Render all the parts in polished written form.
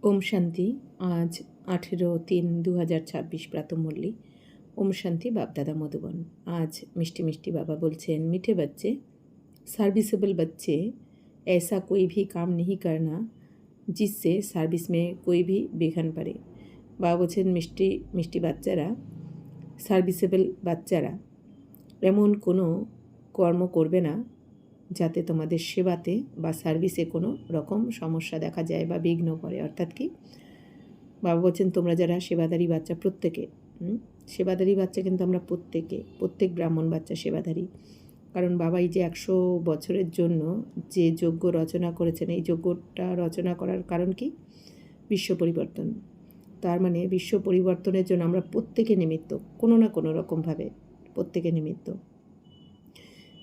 ओम शांति। आज 18-3-2026 प्रातःमुरली। ओम शांति। बाप दादा मधुबन। आज मिष्टी मिष्टी बाबा बोलছেন, मीठे बच्चे, सर्विसेबल बच्चे, ऐसा कोई भी काम नहीं करना जिससे সার্ভিস में कोई भी বিঘ্ন পড়ে। বাবা বলছেন, মিষ্টি মিষ্টি বাচ্চারা, সার্ভিসেবল বাচ্চারা এমন কোনো কর্ম করবে না যাতে তোমাদের সেবাতে বা সার্ভিসে কোনো রকম সমস্যা দেখা যায় বা বিঘ্ন পড়ে। অর্থাৎ কি বাবা বলছেন, তোমরা যারা সেবাদারি বাচ্চা, প্রত্যেকে সেবাদারি বাচ্চা, কিন্তু আমরা প্রত্যেক ব্রাহ্মণ বাচ্চা সেবাদারি। কারণ বাবা এই যে 100 বছরের জন্য যে যজ্ঞ রচনা করেছেন, এই যজ্ঞটা রচনা করার কারণ কি? বিশ্ব পরিবর্তন। তার মানে বিশ্ব পরিবর্তনের জন্য আমরা প্রত্যেকে নিমিত্ত, কোনো না কোনো রকমভাবে প্রত্যেকে নিমিত্ত।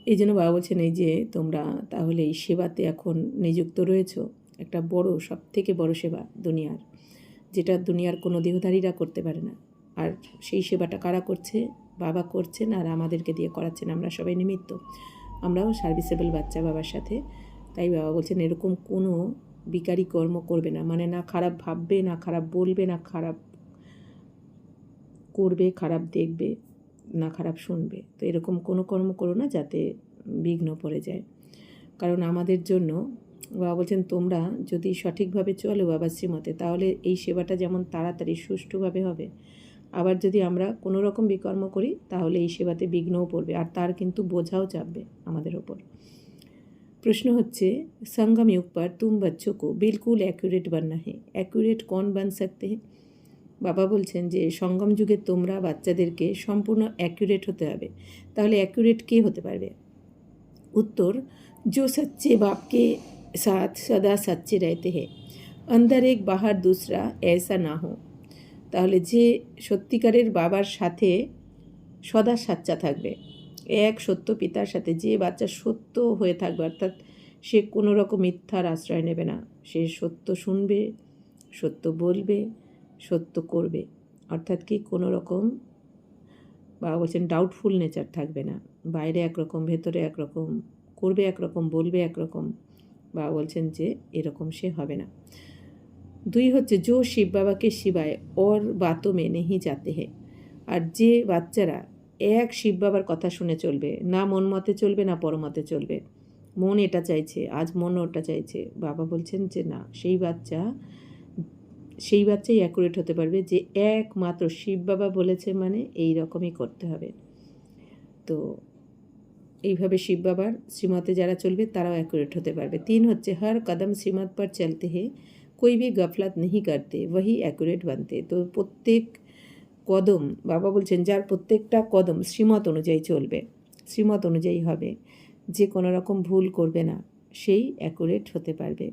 এই জন্য বাবা বলছেন, এই যে তোমরা তাহলে এই সেবাতে এখন নিযুক্ত রয়েছো, একটা বড়, সব থেকে বড় সেবা দুনিয়ার, যেটা দুনিয়ার কোনো দেহধারীরা করতে পারে না। আর সেই সেবাটা কারা করছে? বাবা করছেন, আর আমাদেরকে দিয়ে করাচ্ছেন। আমরা সবাই নিমিত্ত, আমরাও সার্ভিসেবল বাচ্চা বাবার সাথে। তাই বাবা বলছেন, এরকম কোনো বিকারী কর্ম করবে না, মানে না খারাপ ভাববে, না খারাপ বলবে, না খারাপ করবে, খারাপ দেখবে, না খারাপ শুনবে। তো এরকম কোনো কর্ম করো না যাতে বিঘ্ন পড়ে যায়। কারণ আমাদের জন্য বাবা বলছেন, তোমরা যদি সঠিকভাবে চলো বাবার শ্রীমতে, তাহলে এই সেবাটা যেমন তাড়াতাড়ি সুষ্ঠুভাবে হবে। আবার যদি আমরা কোনো রকম বিকর্ম করি, তাহলে এই সেবাতে বিঘ্নও পড়বে, আর তার কিন্তু বোঝাও চাপবে আমাদের ওপর। प्रश्न হচ্ছে, संगम युग पर तुम बच्चों को बिल्कुल एक्यूरेट बनना है। एक्यूरेट कौन बन सकते हैं? বাবা বলছেন যে সঙ্গম যুগে তোমরা বাচ্চাদেরকে সম্পূর্ণ অ্যাকুরেট হতে হবে। তাহলে অ্যাকুরেট কে হতে পারবে? उत्तर, जो सच्चे बाप के साथ सदा सच्चे रहते हैं, अंदर एक बाहर दूसरा ऐसा ना हो। তাহলে যে সত্যিকারের বাবার সাথে সদা সাচ্চা থাকবে, এক সত্য পিতার সাথে যে বাচ্চা সত্য হয়ে থাকবে, অর্থাৎ সে কোনো রকম মিথ্যার আশ্রয় নেবে না, সে সত্য শুনবে, সত্য বলবে, সত্য করবে। অর্থাৎ কি কোনো রকম বাবা বলছেন ডাউটফুল নেচার থাকবে না, বাইরে একরকম ভেতরে একরকম, করবে একরকম, বলবে একরকম। বাবা বলছেন যে এরকম সে হবে না। দুই হচ্ছে, जो शिव बाबा के सिवाय और बातों में नहीं जाते हैं। আর যে বাচ্চারা এক শিব বাবার কথা শুনে চলবে, না মন মতে চলবে, না পরমতে চলবে, মন এটা চাইছে, আজ মন ওটা চাইছে, বাবা বলছেন যে না, সেই বাচ্চাই অ্যাকুরেট হতে পারবে, যে একমাত্র শিব বাবা বলেছে মানে এই রকমই করতে হবে। তো এইভাবে শিব বাবার শ্রীমতে যারা চলবে তারাও অ্যাকুরেট হতে পারবে। তিন হচ্ছে, হর কদম শ্রীমত পর চলতে হে, कोई भी गफलत नहीं करते, वही অ্যাকুরেট बनते। তো প্রত্যেক কদম, বাবা বলছেন যার প্রত্যেকটা কদম শ্রীমত অনুযায়ী চলবে, শ্রীমত অনুযায়ী হবে, যে কোনো রকম ভুল করবে না, সেই অ্যাকুরেট হতে পারবে।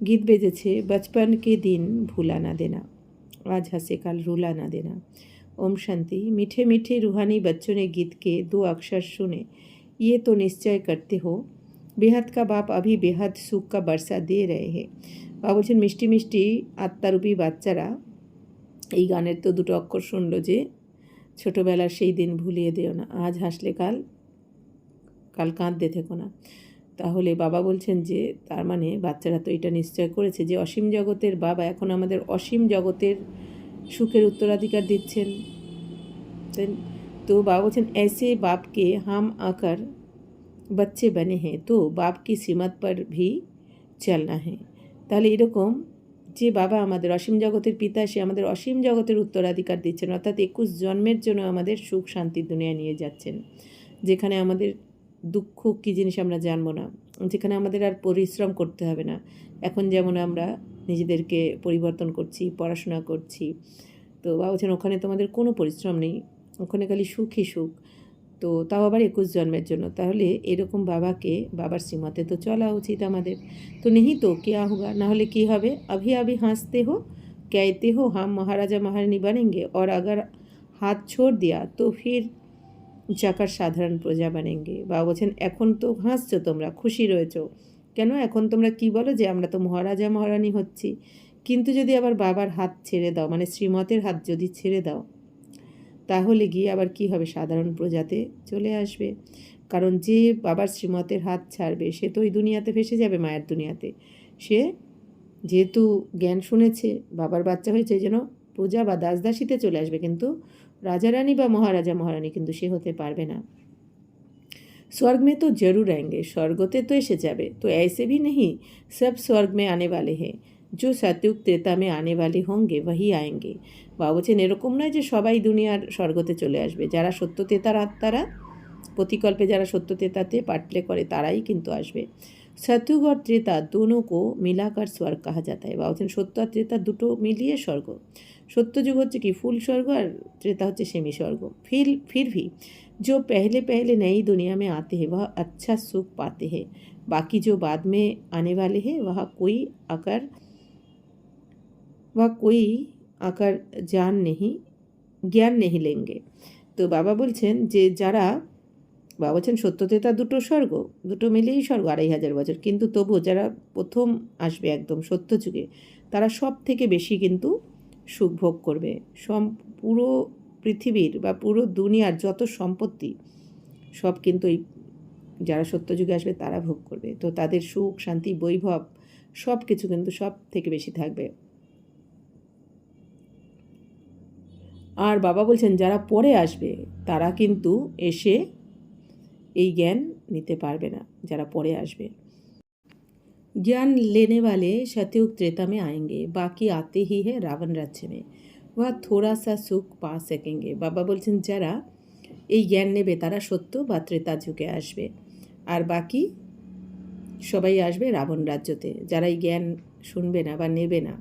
गीत बेजेছে, बचपन के दिन भूला ना देना, आज हंसे कल रुला ना देना। ओम शांति। मीठे मीठे रूहानी बच्चों ने गीत के 2 अक्षर सुने, ये तो निश्चय करते हो बेहद का बाप अभी बेहद सुख का बरसा दे रहे हैं। বাবা বলছেন, মিষ্টি মিষ্টি আত্মারূপী বাচ্চারা এই গানের তো 2টো অক্ষর শুনলো, যে ছোটোবেলার সেই দিন ভুলিয়ে দিও না, আজ হাসলে কাল কাঁদতে থেকো না। তাহলে বাবা বলছেন যে তার মানে বাচ্চারা তো এটা নিশ্চয় করেছে যে অসীম জগতের বাবা এখন আমাদের অসীম জগতের সুখের উত্তরাধিকার দিচ্ছেন। তো বাবা বলছেন, ऐसे बाप के हम आकर बच्चे बने हैं, तो बाप की श्रीमत पर भी चलना है। তাহলে এরকম যে বাবা আমাদের অসীম জগতের পিতা, সে আমাদের অসীম জগতের উত্তরাধিকার দিচ্ছেন, অর্থাৎ 21 জন্মের জন্য আমাদের সুখ শান্তির দুনিয়ায় নিয়ে যাচ্ছেন, যেখানে আমাদের দুঃখ কী জিনিস আমরা জানবো না, যেখানে আমাদের আর পরিশ্রম করতে হবে না। এখন যেমন আমরা নিজেদেরকে পরিবর্তন করছি, পড়াশোনা করছি, তো বাবা বলছেন ওখানে তোমাদের কোনো পরিশ্রম নেই, ওখানে খালি সুখই সুখ। তো তাও আবার 21 জন্মের জন্য। তাহলে এরকম বাবার শ্রীমতে তো চলা উচিত আমাদের। তো নেহি তো क्या होगा, না হলে কী হবে? अभी अभी हंसते हो, कहते हो हम महाराजा महारानी बनेंगे, और अगर हाथ छोड़ दिया तो फिर जाकर সাধারণ প্রজা बनेंगे। বাবা বলছেন এখন তো হাসছো তোমরা, খুশি রয়েছো, কেন? এখন তোমরা কি বলো যে আমরা তো মহারাজা মহারানী হচ্ছি, কিন্তু যদি আবার বাবার হাত ছেড়ে দাও, মানে শ্রীমতের হাত যদি ছেড়ে দাও, তাহলে গিয়ে আবার কি হবে? সাধারণ প্রজাতে চলে আসবে। কারণ যে বাবার শ্রীমতের হাত ছাড়বে সে তো ওই দুনিয়াতে ফেসে যাবে, মায়ের দুনিয়াতে। সে যেহেতু জ্ঞান শুনেছে, বাবার বাচ্চা হয়েছে, যেন প্রজা বা দাসদাসীতে চলে আসবে, কিন্তু রাজা রানী বা মহারাজা মহারানী কিন্তু সে হতে পারবে না। स्वर्ग में तो जरूर आएंगे, स्वर्गते तो এসে যাবে, तो ऐसे भी नहीं सब स्वर्ग में आने वाले हैं, जो सतयुग त्रेता में आने वाले होंगे वही आएंगे। বাবা বলছেন এরকম নয় যে সবাই দুনিয়ার স্বর্গতে চলে আসবে, যারা সত্যতেতার আত্মারা, প্রতিকল্পে যারা সত্যতেতাতে পার্ট প্লে করে তারাই কিন্তু আসবে। सतयुग और त्रेता दोनों को मिलाकर स्वर्ग कहा जाता है। বাবা বলছেন সত্য আর ত্রেতা দুটো মিলিয়ে স্বর্গ। সত্যযুগ হচ্ছে কি ফুল স্বর্গ, আর त्रेता হচ্ছে সেমি স্বর্গ। फिर भी जो पहले पहले नई दुनिया में आते हैं वह अच्छा सुख पाते हैं, बाकी जो बाद में आने वाले हैं वह कोई आकर জ্ঞান नहीं लेंगे। তো বাবা বলছেন যে যারা, বাবা বলছেন সত্যতেতা দুটো স্বর্গ, দুটো মিলেই স্বর্গ 2500 বছর, কিন্তু তবুও যারা প্রথম আসবে একদম সত্যযুগে তারা সব থেকে বেশি কিন্তু সুখ ভোগ করবে। পুরো পৃথিবীর বা পুরো দুনিয়ার যত সম্পত্তি সব কিন্তু এই যারা সত্যযুগে আসবে তারা ভোগ করবে। তো তাদের সুখ শান্তি বৈভব সব কিছু কিন্তু সব থেকে বেশি থাকবে। আর বাবা বলছেন যারা পরে আসবে তারা কিন্তু এসে এই জ্ঞান নিতে পারবে না, যারা পরে আসবে। ज्ञान लेने वाले सतयुग त्रेता में आएंगे, बाकी आते ही है रावण राज्य में, वह थोड़ा सा सुख पा सकेंगे। বাবা বলছেন যারা এই জ্ঞান নেবে তারা সত্য বা ত্রেতা যুগে আসবে, আর বাকি সবাই আসবে রাবণ রাজ্যতে। যারা এই জ্ঞান শুনবে না বা নেবে না,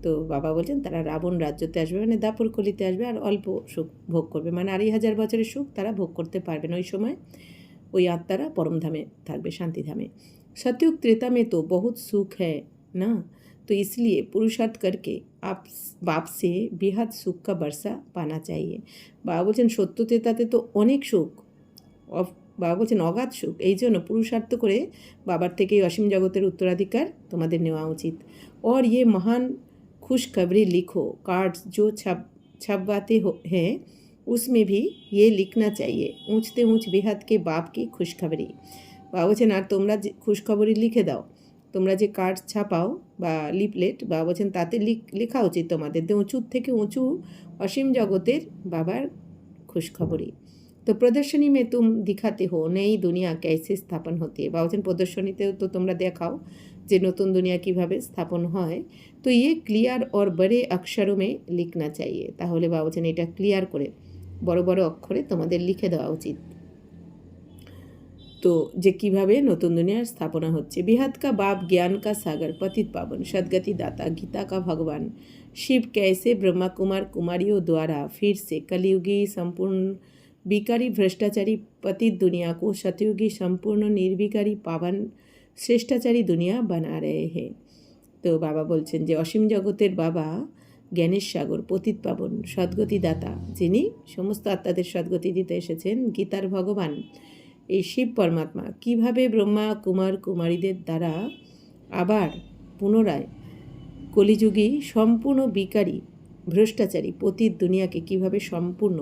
তো বাবা বলছেন তারা রাবণ রাজ্যতে আসবে, মানে দাপর কলিতে আসবে, আর অল্প সুখ ভোগ করবে, মানে 2500 বছরের সুখ তারা ভোগ করতে পারবে না। ওই সময় ওই আত্মারা পরমধামে থাকবে, শান্তিধামে। सतयुग त्रेता में तो बहुत सुख है ना, तो इसलिए पुरुषार्थ करके आप बाप से बेहद सुख का बरसा पाना चाहिए। বাবা বলছেন সত্য त्रेताते তো অনেক সুখ, বাবা বলছেন অগাধ সুখ, এই জন্য পুরুষার্থ করে বাবার থেকে অসীম জগতের উত্তরাধিকার তোমাদের নেওয়া উচিত। और ये महान खुशखबरी लिखो, कार्ड्स जो छपवाते हैं उसमें भी ये लिखना चाहिए, ऊँचते ऊँच बेहद के बाप की खुशखबरी। বাবা বলছেন আর তোমরা যে খুশখবরি লিখে দাও, তোমরা যে কার্ড ছাপাও বা লিফলেট, বাবা বলছেন তাতে লেখা উচিত তোমাদের উঁচু থেকে উঁচু অসীম জগতের বাবার খুশখবরি। তো প্রদর্শনী মে তুম দিখাতে হো নেই দুনিয়া कैसे স্থাপন হতে, বাবা বলছেন প্রদর্শনীতেও তো তোমরা দেখাও যে নতুন দুনিয়া কিভাবে স্থাপন হয়। তো ইয়ে ক্লিয়ার और बड़े अक्षरों में लिखना चाहिए, তাহলে বাবা বলছেন এটা ক্লিয়ার করে বড় বড় অক্ষরে তোমাদের লিখে দেওয়া উচিত। তো যে কিভাবে নতুন দুনিয়ার স্থাপনা হচ্ছে। बेहद का बाप ज्ञान का सागर पतित पावन सदगति दाता गीता का भगवान शिव कैसे ब्रह्मा कुमार कुमारियों द्वारा फिर से कलयुगी संपूर्ण विकारी भ्रष्टाचारी पतित दुनिया को सतयुगी संपूर्ण निर्विकारी पावन श्रेष्ठाचारी दुनिया बना रहे हैं। তো বাবা বলছেন যে অসীম জগতের বাবা জ্ঞানের সাগর পতিত পাবন সদ্গতি দাতা, যিনি সমস্ত আত্মাদের সদ্গতি দিতে এসেছেন, গীতার ভগবান এই শিব পরমাত্মা কিভাবে ব্রহ্মা কুমার কুমারীদের দ্বারা আবার পুনরায় কলিযুগী সম্পূর্ণ বিকারী ভ্রষ্টাচারী পতিত দুনিয়াকে কিভাবে সম্পূর্ণ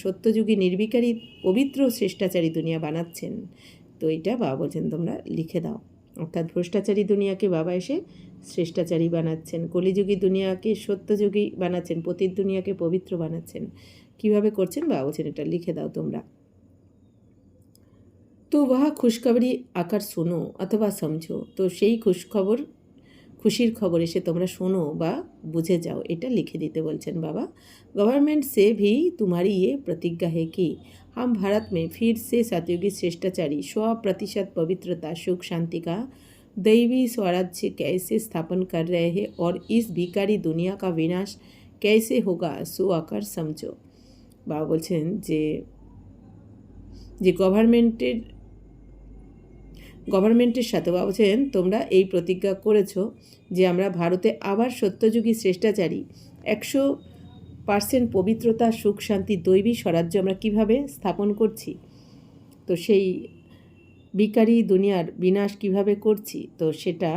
সত্যযুগী নির্বিকারী পবিত্র শ্রেষ্টাচারী দুনিয়া বানাচ্ছেন। তো এটা বাবা বলছেন তোমরা লিখে দাও, অর্থাৎ ভ্রষ্টাচারী দুনিয়াকে বাবা এসে শ্রেষ্টাচারী বানাচ্ছেন, কলিযুগী দুনিয়াকে সত্যযুগী বানাচ্ছেন, পতিত দুনিয়াকে পবিত্র বানাচ্ছেন। কিভাবে করছেন বাবা বলছেন এটা লিখে দাও তোমরা। তো वह खुशखबरी आकर सुनो अथवा समझो, তো সেই খুশির খবর এসে তোমরা শোনো বা বুঝে যাও, এটা লিখে দিতে বলছেন বাবা। गवर्नमेंट से भी तुम्हारी ये प्रतिज्ञा है कि हम भारत में फिर से सतयुगी श्रेष्ठाचारी 100% पवित्रता सुख शांति का दैवी स्वराज्य कैसे स्थापन कर रहे हैं और इस भिखारी दुनिया का विनाश कैसे होगा सो आकर समझो। বাবা বলছেন যে গভর্নমেন্টের সাথে বাবা বলছেন তোমরা এই প্রতিজ্ঞা করেছো যে আমরা ভারতে আবার সত্যযুগী শ্রেষ্টাচারী 100% পবিত্রতা সুখ শান্তি দৈবী স্বরাজ্য আমরা কিভাবে স্থাপন করছি, তো সেই বিকারী দুনিয়ার বিনাশ কিভাবে করছি, তো সেটা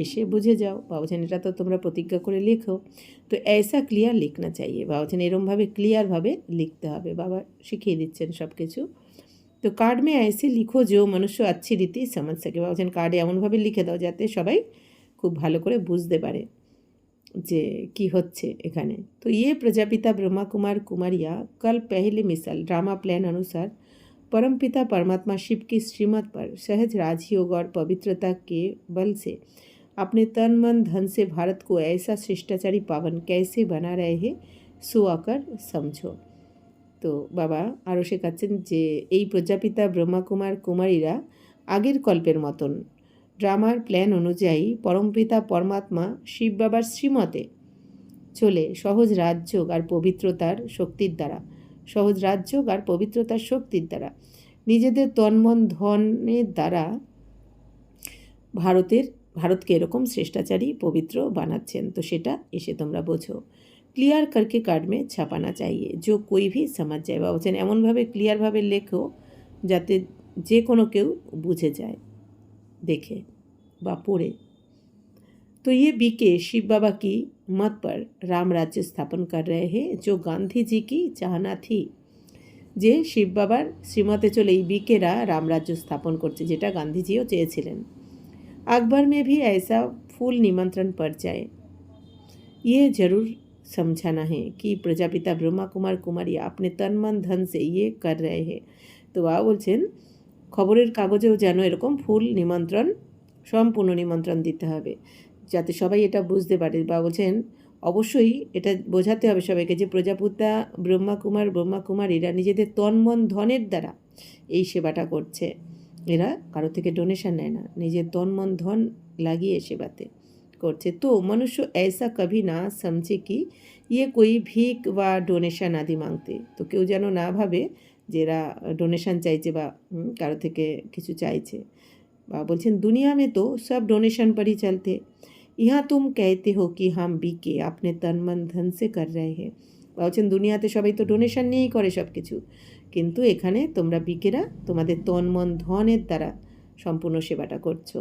এসে বুঝে যাও। বাবা বলছেন এটা তো তোমরা প্রতিজ্ঞা করে লেখো। তো ऐसा ক্লিয়ার লিখনা চাইয়ে, বাবা বলছেন এরমভাবে ক্লিয়ারভাবে লিখতে হবে, বাবা শিখিয়ে দিচ্ছেন সব কিছু। তো কার্ড মে ऐसे লিখো যে মনুষ্য अच्छी রীতি समझ सके, বাবা বলছেন কার্ডে এমনভাবে লিখে দাও যাতে সবাই খুব ভালো করে বুঝতে পারে যে কি হচ্ছে এখানে। तो ये प्रजापिता ब्रह्मा कुमार कुमारियाँ कल पहली मिसाल ड्रामा प्लान अनुसार परमपिता परमात्मा शिव की श्रीमत पर सहज राजयोग और पवित्रता के बल से अपने तन मन धन से भारत को ऐसा शिष्टाचारी पावन कैसे बना रहे हैं सो आकर समझो। তো বাবা আরও শেখাচ্ছেন যে এই প্রজাপিতা ব্রহ্মাকুমার কুমারীরা আগের কল্পের মতন ড্রামার প্ল্যান অনুযায়ী পরমপিতা পরমাত্মা শিব বাবার শ্রীমতে চলে সহজ রাজযোগ আর পবিত্রতার শক্তির দ্বারা নিজেদের তন্মন ধনের দ্বারা ভারতকে এরকম শ্রেষ্টাচারী পবিত্র বানাচ্ছেন। তো সেটা এসে তোমরা বোঝো। ক্লিয়ার करके कार्ड में ছাপানা চাইয়ে जो कोई भी समझ जाए। বা বলছেন এমনভাবে ক্লিয়ারভাবে লেখো যাতে যে কোনো কেউ বুঝে যায় देखे বা পড়ে। तो ये बीके शिव बाबा की मत पर राम राज्य स्थापन कर रहे हैं जो गांधी जी की चाहना थी। যে শিব বাবার শ্রীমতে চলে এই বিকেরা রামরাজ্য স্থাপন করছে যেটা গান্ধীজিও চেয়েছিলেন। अकबर में भी ऐसा फूल निमंत्रण पड़ जाए ये जरूर समझाना है कि प्रजापिता ब्रह्मा कुमार कुमारी अपने तन मन धन से ये कर रहे हैं। তো বাবা বলছেন খবরের কাগজেও যেন এরকম ফুল নিমন্ত্রণ সম্পূর্ণ নিমন্ত্রণ দিতে হবে যাতে সবাই এটা বুঝতে পারে। বাবা বলছেন অবশ্যই এটা বোঝাতে হবে সবাইকে যে প্রজাপিতা ব্রহ্মা কুমারীরা নিজেদের তন মন ধনের দ্বারা এই সেবাটা করছে। এরা কারো থেকে ডোনেশন নেয় না, নিজের তন মন ধন লাগিয়ে সেবাতে করছে। তো মনুষ্য ऐसा कभी ना समझे कि ये कोई भीख বা ডোনেশন আদি মাংতে। তো কেউ যেন না ভাবে যে এরা ডোনেশন চাইছে বা কারো থেকে কিছু চাইছে। বা বলছেন দুনিয়া में तो सब डोनेशन पर ही चलते यहाँ तुम कहते हो कि हम बीके अपने तन मन धन से कर रहे हैं। বলছেন দুনিয়াতে সবাই তো ডোনেশন নিয়েই করে সব কিছু, কিন্তু এখানে তোমরা বিকেরা তোমাদের তন মন ধনের দ্বারা সম্পূর্ণ সেবাটা করছো,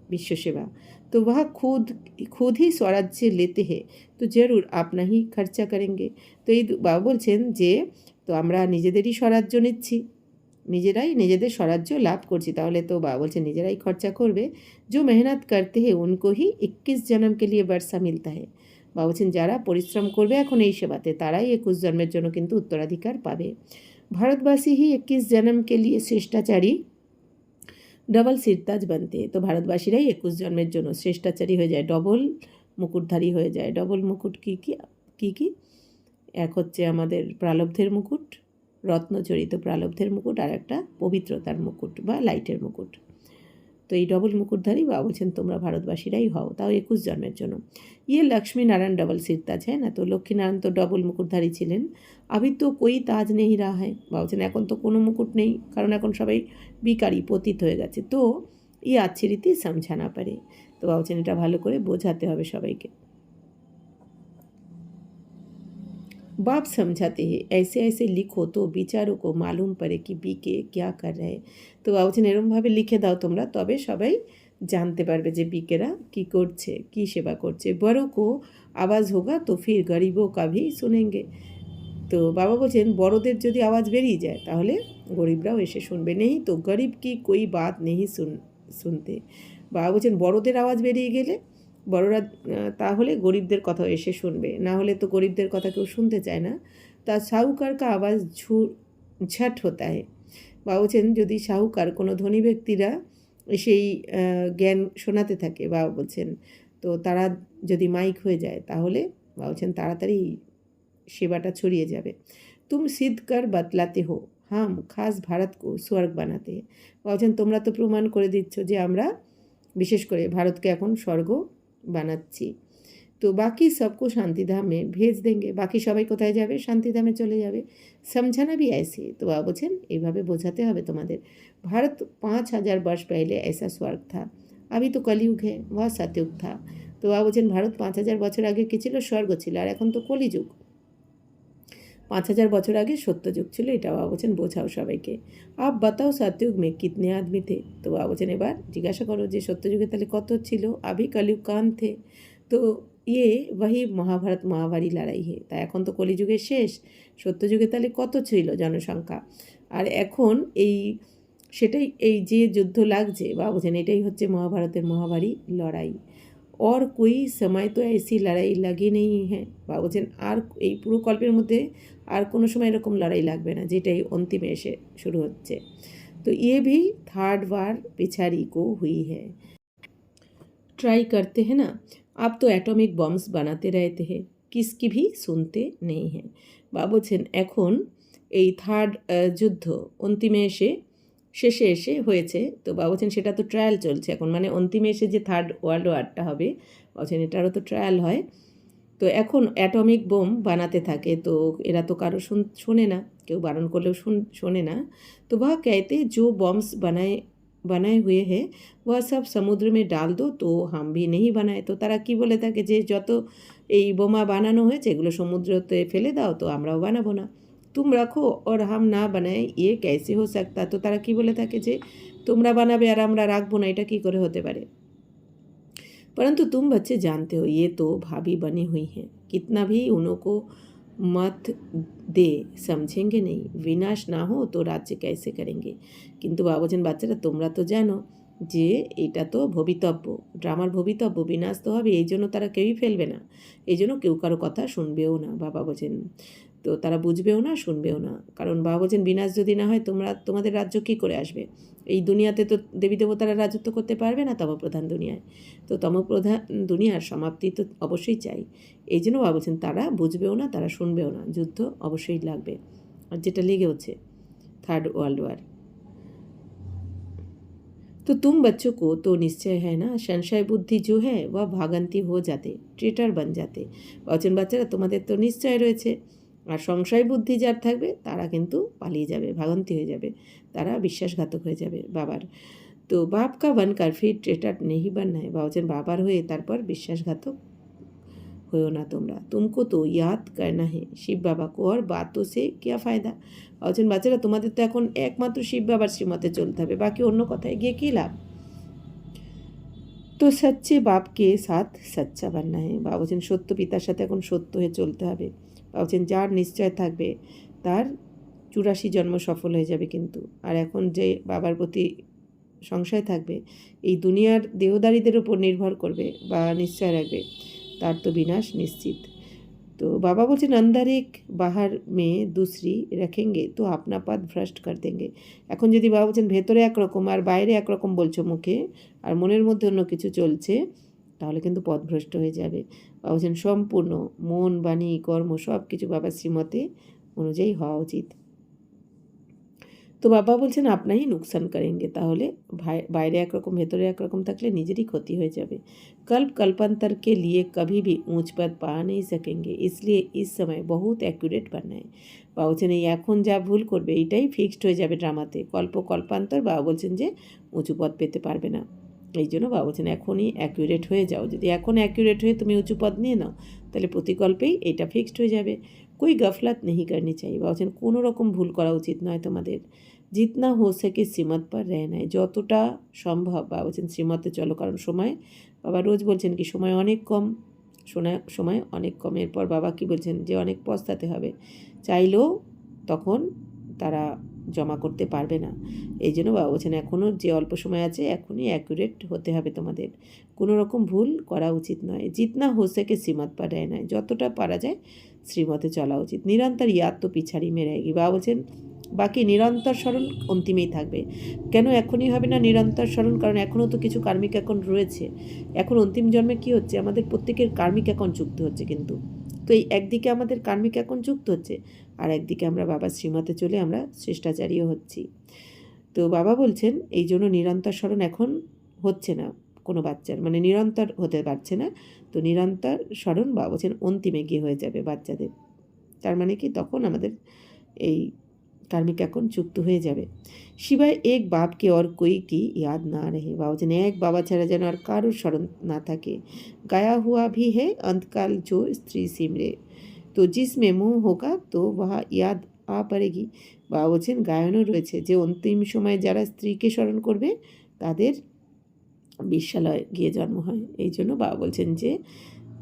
विश्व सेवा। तो वह खुद ही स्वराज्य लेते हैं तो जरूर अपना ही खर्चा करेंगे। তো এই বাবা বলছেন যে তো আমরা নিজেদেরই স্বরাজ্য নিচ্ছি, নিজেরাই নিজেদের স্বরাজ্য লাভ করছি, তাহলে তো বাবা বলছেন নিজেরাই খরচা করবে। जो मेहनत करते हैं उनको ही 21 जन्म के लिए वर्षा मिलता है। বাবা বলছেন যারা পরিশ্রম করবে এখন এই সেবাতে তারাই 21 জন্মের জন্য কিন্তু উত্তরাধিকার পাবে। ভারতবাসী ही 21 जन्म के लिए শ্রেষ্টাচারী ডবল সিরতাজ বানতে। তো ভারতবাসীরাই 21 জন্মের জন্য শ্রেষ্টাচারী হয়ে যায়, ডবল মুকুটধারী হয়ে যায়। ডবল মুকুট কি এক হচ্ছে আমাদের প্রালব্ধের মুকুট, রত্নজড়িত প্রালব্ধের মুকুট, আর একটা পবিত্রতার মুকুট বা লাইটের মুকুট। তো এই ডবল মুকুটধারী বা বলছেন তোমরা ভারতবাসীরাই হও, তাও 21 জন্মের জন্য। ইয়ে লক্ষ্মী নারায়ণ ডবল সিরতাজ হ্যাঁ না। তো লক্ষ্মীনারায়ণ তো ডবল মুকুটধারী ছিলেন। আবি তো কোই তাজ নেই রাহা হয়। বা বলছেন এখন তো কোনো মুকুট নেই, কারণ এখন সবাই বিকারি পতিত হয়ে গেছে। তো ये अच्छी रीति समझाना पड़े। তো বলছেন এটা ভালো করে বোঝাতে হবে সবাইকে। बाप समझाते हैं ऐसे ऐसे लिखो तो विचारों को मालूम पड़े कि बीके क्या कर रहे। তো বলছেন এরমভাবে লিখে দাও তোমরা, তবে সবাই জানতে পারবে যে বিকেরা কি করছে, কি সেবা করছে। বড়োं को आवाज़ होगा तो फिर गरीबों का भी सुनेंगे। তো বাবা বলছেন বড়দের যদি আওয়াজ বেরিয়ে যায় তাহলে গরিবরাও এসে শুনবে। নেই তো গরিব কি কোই বাত নেই শুনতে। বাবা বলছেন বড়দের আওয়াজ বেরিয়ে গেলে বড়রা তাহলে গরিবদের কথাও এসে শুনবে, না হলে তো গরিবদের কথা কেউ শুনতে চায় না। তা সাহুকার কা আওয়াজ ঝট হতা হয়। বাবা বলছেন যদি সাহুকার কোনো ধনী ব্যক্তিরা সেই জ্ঞান শোনাতে থাকে, বাবা বলছেন তো তারা যদি মাইক হয়ে যায় তাহলে বাবা বলছেন তাড়াতাড়ি সেবাটা ছড়িয়ে যাবে। তুম সিদ্ধ কর বতলাতে হো হাম খাস ভারতকে স্বর্গ বানাতে। বলছেন তোমরা তো প্রমাণ করে দিচ্ছ যে আমরা বিশেষ করে ভারতকে এখন স্বর্গ বানাচ্ছি। তো বাকি সবকো শান্তিধামে ভেজ দেঙ্গে। বাকি সবাই কোথায় যাবে? শান্তিধামে চলে যাবে। সমঝানা भी ऐसे। তো বাবা বলছেন এইভাবে বোঝাতে হবে তোমাদের। भारत 5000 वर्ष पहले ऐसा स्वर्ग था, अभी तो कलयुग है, वह सतयुग था। তো বাবা বলছেন ভারত 5000 বছর আগে কী ছিল? স্বর্গ ছিল, আর এখন তো কলিযুগ। 5000 বছর আগে সত্যযুগ ছিল, এটা বাবা বলছেন বোঝাও সবাইকে। Up বাতাও Satyayuga May Kitne Aadmi the. তো বাবা বলছেন এবার জিজ্ঞাসা করো যে সত্যযুগে তাহলে কত ছিল? আভি কলিযুগ কান থে। তো ইয়ে ওয়াহি মহাভারত মহাভারী লড়াই হে। তা এখন তো কলিযুগের শেষ, সত্যযুগে তাহলে কত ছিল জনসংখ্যা? আর এখন সেটাই এই যে যুদ্ধ লাগছে বাবা বলছেন এটাই হচ্ছে মহাভারতের মহাভারী লড়াই। और कोई समय তো ऐसी লড়াই লাগে নেই হ্যাঁ। বা বলছেন আর এই পুরো গল্পের মধ্যে আর কোনো সময় এরকম লড়াই লাগবে না যেটাই অন্তিমে এসে শুরু হচ্ছে। तो ये भी थर्ड बार पिछाड़ी को हुई है। ट्राई करते हैं ना, आप तो एटॉमिक बम्स बनाते रहते हैं, किसकी भी सुनते नहीं हैं। বা বলছেন এখন এই থার্ড যুদ্ধ অন্তিমে এসে শেষে এসে হয়েছে। তো বা বলছেন সেটা তো ট্রায়াল চলছে এখন, মানে অন্তিমে এসে যে থার্ড ওয়ার্ল্ড ওয়ারটা হবে বলছেন এটারও তো ট্রায়াল হয়। তো এখন অ্যাটমিক বোম বানাতে থাকে, তো এরা তো কারো শোনে না, কেউ বারণ করলেও শোনে না। তো वह कहते जो बॉम्ब्स बनाए हुए हैं वह सब সমুদ্র में डाल दो तो हम भी नहीं बनाए। তো তারা কি বলে থাকে যে যত এই বোমা বানানো হয়েছে এগুলো সমুদ্রতে ফেলে দাও, তো আমরাও বানাবো না। तुम रखो और हम না বানাই ये कैसे हो सकता। তো তারা কি বলে থাকে যে তোমরা বানাবে আর আমরা রাখবো না, এটা কি করে হতে পারে। परंतु तुम बच्चे जानते हो ये तो भाभी बनी हुई हैं, कितना भी उनको मत दे समझेंगे नहीं, विनाश ना हो तो राज्य कैसे करेंगे। কিন্তু বাবা বলছেন বাচ্চারা তোমরা তো জানো যে এটা তো ভবিতব্য, ড্রামার ভবিতব্য, বিনাশ তো হবে, এই জন্য তারা কেউই ফেলবে না, এই জন্য কেউ কারো কথা শুনবেও না। বাবা বলছেন তো তারা বুঝবেও না শুনবেও না, কারণ বাবা বলছেন বিনাশ যদি না হয় তোমাদের রাজ্য কী করে আসবে। এই দুনিয়াতে তো দেবী দেবতারা রাজত্ব করতে পারবে না তমপ্রধান দুনিয়ায়, তো তমপ্রধান দুনিয়ার সমাপ্তি তো অবশ্যই চাই। এই জন্য বাবা বলছেন তারা বুঝবেও না, তারা শুনবেও না, যুদ্ধ অবশ্যই লাগবে। আর যেটা লেগে হচ্ছে থার্ড ওয়ার্ল্ড ওয়ার। तो तुम बच्चों को तो निश्चय है ना, संशय बुद्धि जो है वह भागंती हो जाते, ट्रेटर बन जाते। বলছেন বাচ্চারা তোমাদের তো নিশ্চয় রয়েছে, আর সংশয় বুদ্ধি যার থাকবে তারা কিন্তু পালিয়ে যাবে, ভাগন্তি হয়ে যাবে, তারা বিশ্বাসঘাতক হয়ে যাবে বাবার। তো বাপ কা बनकर फिर ट्रेटर नहीं बनना है। বলছেন বাবার হয়ে তারপর বিশ্বাসঘাতক হয়েও না তোমরা। तुमको तो याद करना है শিব বাবা को और बातों से क्या फ़ायदा। বলছেন বাচ্চারা তোমাদের তো এখন একমাত্র শিব বাবার শ্রীমতে চলতে হবে, বাকি অন্য কথায় গিয়ে কী লাভ। তো সচ্চে বাপকে সাথ সচ্চা বান্না है। বাবা বলছেন সত্য পিতার সাথে এখন সত্য হয়ে চলতে হবে। বাবা বলছেন যার নিশ্চয় থাকবে তার 84 জন্ম সফল হয়ে যাবে কিন্তু, আর এখন যে বাবার প্রতি সংশয় থাকবে এই দুনিয়ার দেহদারীদের উপর নির্ভর করবে বা নিশ্চয় রাখবে, তার তো বিনাশ নিশ্চিত। তো বাবা বলছেন अंदर एक बाहर में दूसरी रखेंगे तो अपना पद भ्रष्ट कर देंगे। এখন যদি বাবা বলছেন ভেতরে একরকম আর বাইরে একরকম বলছো মুখে, আর মনের মধ্যে অন্য কিছু চলছে, তাহলে কিন্তু পথভ্রষ্ট হয়ে যাবে। বাবা বলছেন সম্পূর্ণ মন বাণী কর্ম সব কিছু বাবার শ্রীমতে অনুযায়ী হওয়া উচিত। তো বাবা বলছেন আপনাই নুকসান করেंगे, তাহলে বাইরে একরকম ভেতরে একরকম থাকলে নিজেরই ক্ষতি হয়ে যাবে। कल्प कल्पांतर के लिए कभी भी ऊंच पद पा नहीं सकेंगे, इसलिए इस समय बहुत एक्यूरेट बनना है। বাবা বলছেন এই এখন যা ভুল করবে এইটাই ফিক্সড হয়ে যাবে ড্রামাতে, কল্পান্তর বাবা বলছেন যে উঁচু পদ পেতে পারবে না। এই জন্য বাবা বলছেন এখনই অ্যাকিউরেট হয়ে যাও, যদি এখন অ্যাকিউরেট হয়ে তুমি উঁচু পদ নিয়ে নাও তাহলে প্রতিকল্পেই এটা ফিক্সড হয়ে যাবে। कोई गफलत नहीं करनी चाहिए। বাবা বলছেন কোনো রকম ভুল করা উচিত নয় তোমাদের। जितना हो सके শ্রীমত पर रहना है, যতটা সম্ভব বাবা বলছেন শ্রীমতে চলো, কারণ সময় বাবা রোজ বলছেন কি সময় অনেক কম, সময় অনেক কম। এরপর বাবা কি বলছেন যে অনেক পস্তাতে হবে, চাইলেও তখন তারা জমা করতে পারবে না। এই জন্য বাবা বলছেন এখনও যে অল্প সময় আছে এখনই অ্যাকুরেট হতে হবে তোমাদের, কোনো রকম ভুল করা উচিত নয়। জিতনা হো সকে শ্রীমত পর रहना है, যতটা পারা যায় শ্রীমতে চলা উচিত। নিরন্তর ইয়াদ তো পিছাড়ি মেরেগি। বাবা বলছেন বাকি নিরন্তর স্মরণ অন্তিমেই থাকবে। কেন এখনই হবে না নিরন্তর স্মরণ, কারণ এখনও তো কিছু কার্মিক অ্যাকাউন্ট রয়েছে। এখন অন্তিম জন্মে কি হচ্ছে আমাদের প্রত্যেকের কার্মিক অ্যাকাউন্ট যুক্ত হচ্ছে কিন্তু, তো এই একদিকে আমাদের কার্মিক অ্যাকাউন্ট যুক্ত হচ্ছে আর একদিকে আমরা বাবার শ্রীমতে চলে আমরা শ্রেষ্ঠাচারীও হচ্ছি। তো বাবা বলছেন এই জন্য নিরন্তর স্মরণ এখন হচ্ছে না কোনো বাচ্চার, মানে নিরন্তর হতে পারছে না। তো নিরন্তর স্মরণ বাবা বলছেন অন্তিমে গিয়ে হয়ে যাবে বাচ্চাদের, তার মানে কি তখন আমাদের এই কার্মিক অ্যাকাউন্ট যুক্ত হয়ে যাবে। শিবায় এক বাপকে और कोई की याद ना रहे। বাবা বলছেন এক বাবা ছাড়া যেন আর কারোর স্মরণ না থাকে। गाया हुआ भी है अंतकाल जो स्त्री सिमरे, तो जिसमें मुँह होगा तो वहाँ याद आ पड़ेगी। বাবা বলছেন গায়নও রয়েছে যে অন্তিম সময়ে যারা স্ত্রীকে স্মরণ করবে তাদের বিশ্বালয়ে গিয়ে জন্ম হয়। এই জন্য বাবা বলছেন যে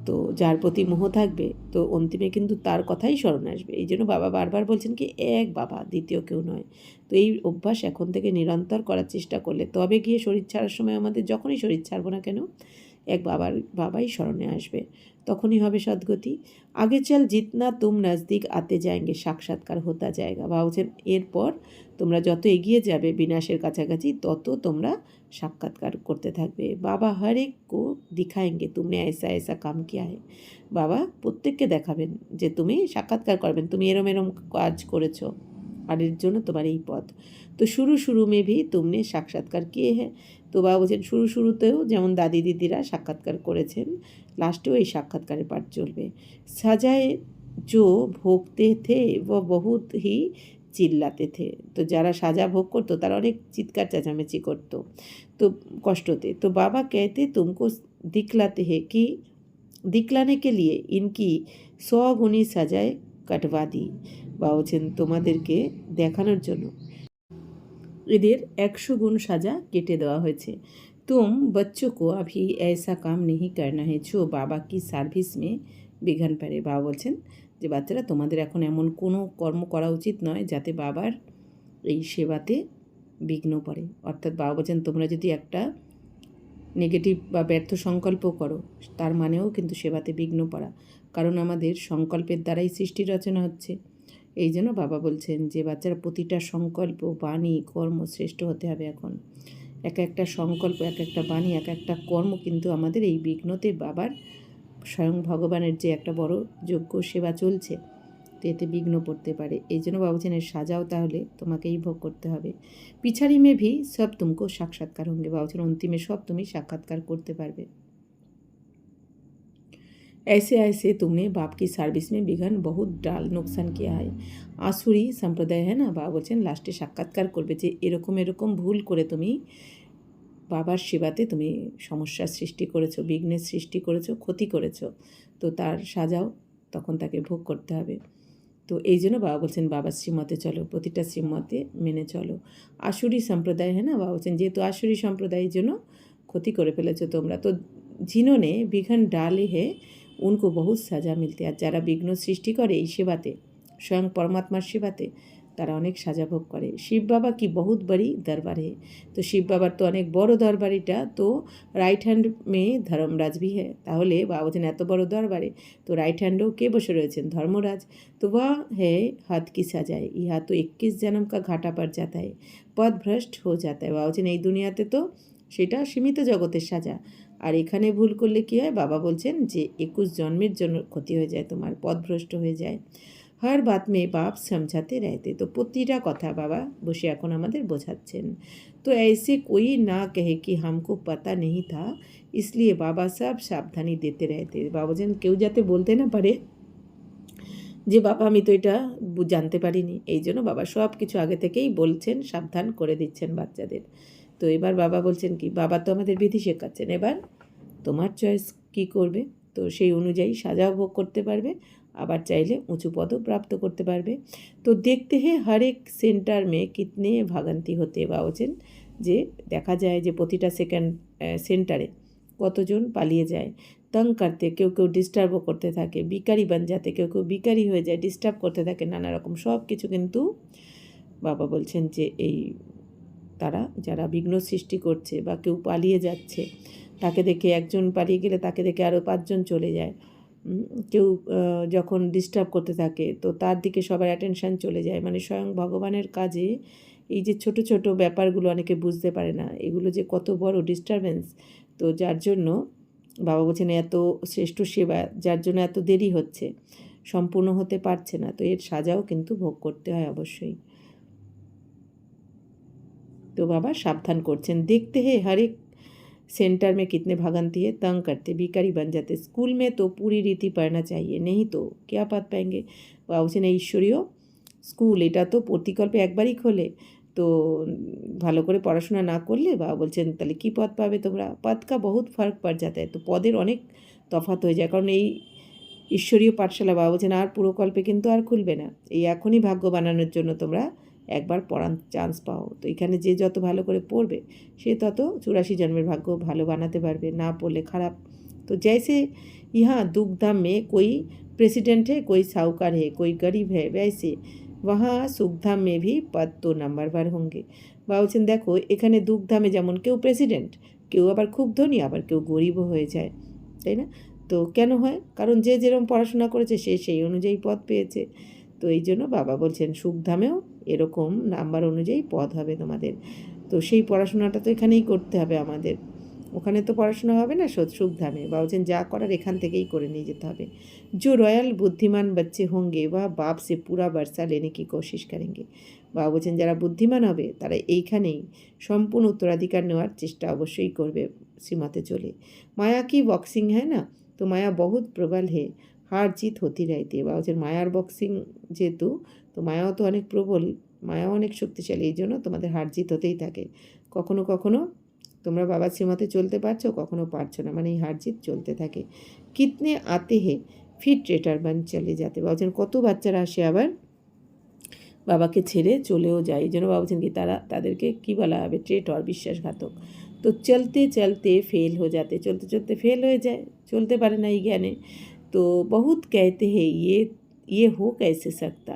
তো যার প্রতি মোহ থাকবে তো অন্তিমে কিন্তু তার কথাই স্মরণ আসবে। এই জন্য বাবা বারবার বলছেন কি এক বাবা, দ্বিতীয় কেউ নয়। তো এই অভ্যাস এখন থেকে নিরন্তর করার চেষ্টা করলে তবে গিয়ে শরীর ছাড়ার সময় আমাদের যখনই শরীর ছাড়বো না কেন এক বাবাই স্মরণে আসবে, তখনই হবে সদ্গতি। আগে চল জিতনা তুম নজদিক আতে যায়গে সাক্ষাৎকার হতা জায়গা। ভাবছেন এরপর তোমরা যত এগিয়ে যাবে বিনাশের কাছাকাছি তত তোমরা সাক্ষাৎকার করতে থাকবে। বাবা হর এক কো দিখায়েঙ্গে তুমনে ऐसा ऐसा কাম কিয়া है। বাবা প্রত্যেককে দেখাবেন যে তুমি সাক্ষাৎকার করবেন, তুমি এরম এরম কাজ করেছো আর এর জন্য তোমার এই পথ। তো শুরু মে ভি তুমনে সাক্ষাৎকার কিয়ে হ্যাঁ। তো বাবা বলছেন শুরুতেও যেমন দাদি দিদিরা সাক্ষাৎকার করেছেন, লাস্টেও এই সাক্ষাৎকারের পাঠ চলবে। সাজায় जो ভোগতে থে वो बहुत ही চিল্লাতে থে। তো যারা সাজা ভোগ করতো তারা অনেক চিৎকার চেঁচামেচি করতো, তো কষ্টতে। তো বাবা कहते तुमको दिखलाते हैं कि दिखलाने के लिए इनकी 100 गुनी सजाए कटवा दी। বাবা বলছেন তোমাদেরকে দেখানোর জন্য এদের 100 গুণ সাজা কেটে দেওয়া হয়েছে। तुम बच्चों को अभी ऐसा काम नहीं करना है जो बाबा की সার্ভিস মে বিঘ্ন পড়ে। বাবা বলছেন যে বাচ্চারা তোমাদের এখন এমন কোনো কর্ম করা উচিত নয় যাতে বাবার এই সেবাতে বিঘ্ন পড়ে। অর্থাৎ বাবা বলছেন তোমরা যদি একটা নেগেটিভ বা ব্যর্থ সংকল্প করো তার মানেও কিন্তু সেবাতে বিঘ্ন পড়া, কারণ আমাদের সংকল্পের দ্বারাই সৃষ্টি রচনা হচ্ছে। এই জন্য বাবা বলছেন যে বাচ্চারা প্রতিটা সংকল্প বাণী কর্ম শ্রেষ্ঠ হতে হবে। এখন এক একটা সংকল্প এক একটা বাণী এক একটা কর্ম কিন্তু আমাদের এই বিঘ্নতে বাবার স্বয়ং ভগবানের যে একটা বড় যজ্ঞ সেবা চলছে তো এতে বিঘ্ন পড়তে পারে। এই জন্য বাবা বলছেন এর সাজাও তাহলে তোমাকেই ভোগ করতে হবে। পিছাড়ি মে ভি সব তুমকো সাক্ষাৎকার হোঙ্গে। বাবা বলছেন অন্তিমে সব তুমি সাক্ষাৎকার করতে পারবে। ऐसे ऐसे तुमने बाप की সার্ভিস में বিঘ্ন বহুত ডাল নুকসান কিয়া হয়। আসুরি সম্প্রদায় হ্যাঁ না, বাবা বলছেন লাস্টে সাক্ষাৎকার করবে যে এরকম ভুল করে তুমি বাবার সেবাতে তুমি সমস্যার সৃষ্টি করেছো, বিঘ্নের সৃষ্টি করেছো, ক্ষতি করেছো, তো তার সাজাও তখন তাকে ভোগ করতে হবে। তো এই জন্য বাবা বলছেন বাবার শ্রীমতে চলো, প্রতিটা শ্রীমতে মেনে চলো। আসুরি সম্প্রদায় হ্যাঁ না, বাবা বলছেন যেহেতু আসুরি সম্প্রদায়ের জন্য ক্ষতি করে ফেলেছো তোমরা, তো जिन्होंने বিঘ্ন ডালে হে উনকো বহুত সাজা মিলতে। আর যারা বিঘ্ন সৃষ্টি করে এই সেবাতে স্বয়ং পরমাত্মার সেবাতে তারা অনেক সাজা ভোগ করে। শিব বাবা কি বহুত বড়ি দরবার হে। তো শিব বাবার তো অনেক বড় দরবারিটা, তো রাইট হ্যান্ড মে ধর্মরাজ ভি হ্যাঁ। তাহলে বাবা বলছেন এত বড় দরবারে তো রাইট হ্যান্ডেও কে বসে রয়েছেন? ধর্মরাজ। তো ওয়া হে হাত কি সাজায় ইহা তো 21 জন্ম কা ঘাটা পড় যাতা है, পথ ভ্রষ্ট হো যাতা है। বাবা বলছেন এই দুনিয়াতে তো সেটা সীমিত জগতের সাজা, আর এখানে ভুল করলে কী হয়? বাবা বলছেন যে 21 জন্মের জন্য ক্ষতি হয়ে যায়, তোমার পথভ্রষ্ট হয়ে যায়। हर बात में बाप समझाते रहते। তো প্রতিটা কথা বাবা বসে এখন আমাদের বোঝাচ্ছেন। तो ऐसे कोई ना कहे कि हमको पता नहीं था, इसलिए बाबा सब सावधानी देते रहते। বাবা বলছেন কেউ যাতে বলতে না পারে যে বাবা আমি তো এটা জানতে পারিনি, এই জন্য বাবা সব কিছু আগে থেকেই বলছেন, সাবধান করে দিচ্ছেন বাচ্চাদের। তো এবার বাবা বলছেন কি, বাবা তো আমাদের বিধি শেখাচ্ছেন, এবার তোমার চয়েস কী করবে, তো সেই অনুযায়ী সাজাও ভোগ করতে পারবে, আবার চাইলে উঁচু পদও প্রাপ্ত করতে পারবে। তো দেখতে হে হর এক সেন্টার মে কিতনে ভাগান্তি হতে। বা বলছেন যে দেখা যায় যে প্রতিটা সেন্টারে কতজন পালিয়ে যায়। তং করতে কেউ ডিস্টার্বও করতে থাকে, বিকারি বান যাতে কেউ বিকারি হয়ে যায়, ডিস্টার্ব করতে থাকে নানা রকম সব কিছু। কিন্তু বাবা বলছেন যে এই তারা যারা বিঘ্ন সৃষ্টি করছে বা কেউ পালিয়ে যাচ্ছে, তাকে দেখে একজন পালিয়ে গেলে তাকে দেখে আরও 5 জন চলে যায়। কেউ যখন ডিস্টার্ব করতে থাকে তো তার দিকে সবার অ্যাটেনশান চলে যায়। মানে স্বয়ং ভগবানের কাজে এই যে ছোট ছোট ব্যাপারগুলো অনেকে বুঝতে পারে না, এগুলো যে কত বড় ডিস্টারবেন্স। তো যার জন্য বাবা বলছেন এত শ্রেষ্ঠ সেবা যার জন্য এত দেরি হচ্ছে, সম্পূর্ণ হতে পারছে না, তো এর সাজাও কিন্তু ভোগ করতে হয় অবশ্যই। তো বাবা সাবধান করছেন। দেখতে হে हर एक सेंटर में कितने भागंती है, तंग करते, बिकारी बन जाते। स्कूल में तो पूरी रीति पढ़ना चाहिए, नहीं तो क्या पद पाएंगे। বাবা বলছেন এই ঈশ্বরীয় স্কুল এটা তো প্রতিকল্পে একবারই খোলে, তো ভালো করে পড়াশোনা না করলে বাবা বলছেন তাহলে কী পদ পাবে তোমরা। পদ কা বহুত ফার্ক পড় যাতা है। তো পদের অনেক তফাৎ হয়ে যায়, কারণ এই ঈশ্বরীয় পাঠশালা বাবা বলছেন আর পুরোকল্পে কিন্তু আর খুলবে না, এই এখনই ভাগ্য বানানোর জন্য তোমরা একবার পড়ার চান্স পাও। তো এখানে যে যত ভালো করে পড়বে সে তত 84 জন্মের ভাগ্য ভালো বানাতে পারবে, না পড়লে খারাপ। তো जैसे यहाँ दुखधाम में कोई प्रेसिडेंट है, कोई साहूकार है, कोई गरीब है, वैसे वहाँ सुखधाम में भी पद तो नंबर भर होंगे। বা বলছেন দেখো এখানে দুঃখধামে যেমন কেউ প্রেসিডেন্ট, কেউ আবার খুব ধনী, আবার কেউ গরিবও হয়ে যায়, তাই না? তো কেন হয়? কারণ যে যেরকম পড়াশোনা করেছে সে সেই অনুযায়ী পদ পেয়েছে। তো এই জন্য বাবা বলছেন সুখধামেও এরকম নাম্বার অনুযায়ী পদ হবে তোমাদের। তো সেই পড়াশোনাটা তো এখানেই করতে হবে আমাদের, ওখানে তো পড়াশোনা হবে না সুখধামে। বাবা বলছেন যা করার এখান থেকেই করে নিয়ে যেতে হবে। जो रॉयल बुद्धिमान बच्चे होंगे वह बाप से पूरा वर्षा लेने की कोशिश करेंगे। বাবা বলছেন যারা বুদ্ধিমান হবে তারা এইখানেই সম্পূর্ণ উত্তরাধিকার নেওয়ার চেষ্টা অবশ্যই করবে শ্রীমতে চলে। মায়া কি বক্সিং হ্যাঁ না, তো মায়া বহুত প্রবল হে, হার জিত হতি রাইতে। বাবা বলছেন মায়ার বক্সিং যেহেতু, তো মায়াও তো অনেক প্রবল, মায়াও অনেক শক্তিশালী, এই জন্য তোমাদের হার জিত হতেই থাকে। কখনো কখনো তোমরা বাবার শ্রীমতে চলতে পারছো, কখনো পারছো না, মানে এই হার জিত চলতে থাকে। কিতনে আতে হে ফির ট্রেটার বান চলে যাতে। বলছেন কত বাচ্চারা আসে আবার বাবাকে ছেড়ে চলেও যায়, এই জন্য বাবা বলছেন কি তাদেরকে কী বলা হবে, ট্রেটর, বিশ্বাসঘাতক। তো চলতে চলতে ফেল হয়ে যাতে, চলতে চলতে ফেল হয়ে যায়, চলতে পারে না এই জ্ঞানে। তো বহুত कहते हैं ये हो कैसे सकता,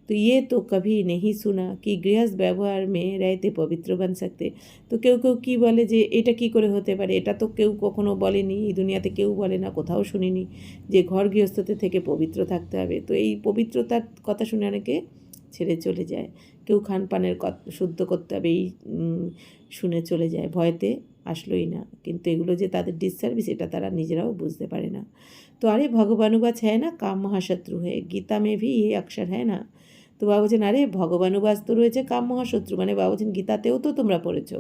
तो ये तो कभी नहीं सुना कि गृहस्थ ব্যবহার में रहते পবিত্র बन सकते। তো কেউ কেউ কী বলে যে এটা কি করে হতে পারে, এটা তো কেউ কখনো বলেনি, এই দুনিয়াতে কেউ বলে না, কোথাও শুনিনি যে ঘর গৃহস্থতে থেকে পবিত্র থাকতে হবে। তো এই পবিত্রতার কথা শুনে অনেকে ছেড়ে চলে যায়, কেউ খানপানের শুদ্ধ করতে হবে এই শুনে চলে যায়, ভয়তে আসলোই না। কিন্তু এগুলো যে তাদের ডিসসার্ভিস এটা তারা নিজেরাও বুঝতে পারে না। তো আরে ভগবানুবাজ হ্যাঁ না, কাম মহাশত্রু হয়ে, গীতা মে ভি এই অক্ষর হ্যাঁ না। তো বাবা বলছেন আরে ভগবানুবাজ তো রয়েছে কাম মহাশত্রু, মানে বাবা বলছেন গীতাতেও তো তোমরা পড়েছ,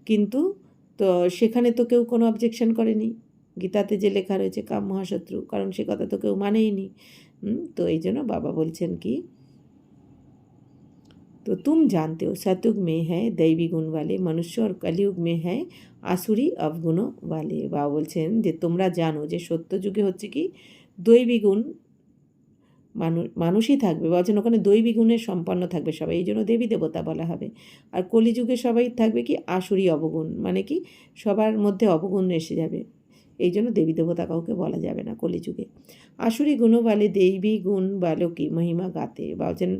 কিন্তু তো সেখানে তো কেউ কোনো অবজেকশন করেনি, গীতাতে যে লেখা রয়েছে কাম মহাশত্রু, কারণ সে কথা তো কেউ মানেই নি। তো এই জন্য বাবা বলছেন কি, तो तुम जानते हो सतयुग में है दैवी गुण वाले मनुष्य और कलयुग में है আসুরি অবগুণ वाले। বাবা বলছেন যে তোমরা জানো যে সত্য যুগে হচ্ছে কি দৈবী গুণ মানুষই থাকবে, বলছেন ওখানে দৈবী গুণের সম্পন্ন থাকবে সবাই, এই জন্য দেবী দেবতা বলা হবে। আর কলিযুগে সবাই থাকবে কি আসুরি অবগুণ, মানে কি সবার মধ্যে অবগুণ এসে যাবে, এই জন্য দেবী দেবতা কাউকে বলা যাবে না কলিযুগে। আসুরি গুণ বালে দেবী গুণ বালো কি মহিমা গাতে। বলছেন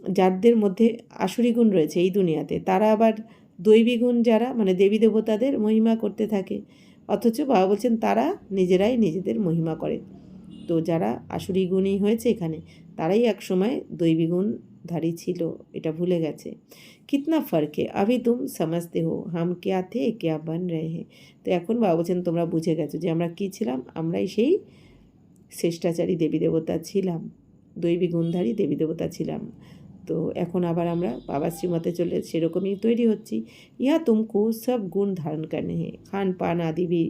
যাদের মধ্যে আসুরি গুণ রয়েছে এই দুনিয়াতে তারা আবার দৈবী গুণ যারা মানে দেবী দেবতাদের মহিমা করতে থাকে, অথচ বাবা বলছেন তারা নিজেরাই নিজেদের মহিমা করে। তো যারা আসুরি গুণী হয়েছে এখানে তারাই একসময় দৈবী গুণধারী ছিল, এটা ভুলে গেছে। কিতনা ফর্ক হে আভি তুম সমঝতে হো হাম ক্যা থে ক্যা বন রহে হে। তো এখন বাবা বলছেন তোমরা বুঝে গেছো যে আমরা কী ছিলাম, আমরাই সেই শ্রেষ্টাচারী দেবী দেবতা ছিলাম, দৈবী গুণধারী দেবী দেবতা ছিলাম। তো এখন আবার আমরা বাবার শ্রীমতে চলে সেরকমই তৈরি হচ্ছি। ইহা তুমকো সব গুণ ধারণ করনে হে, খান পান আদি ভি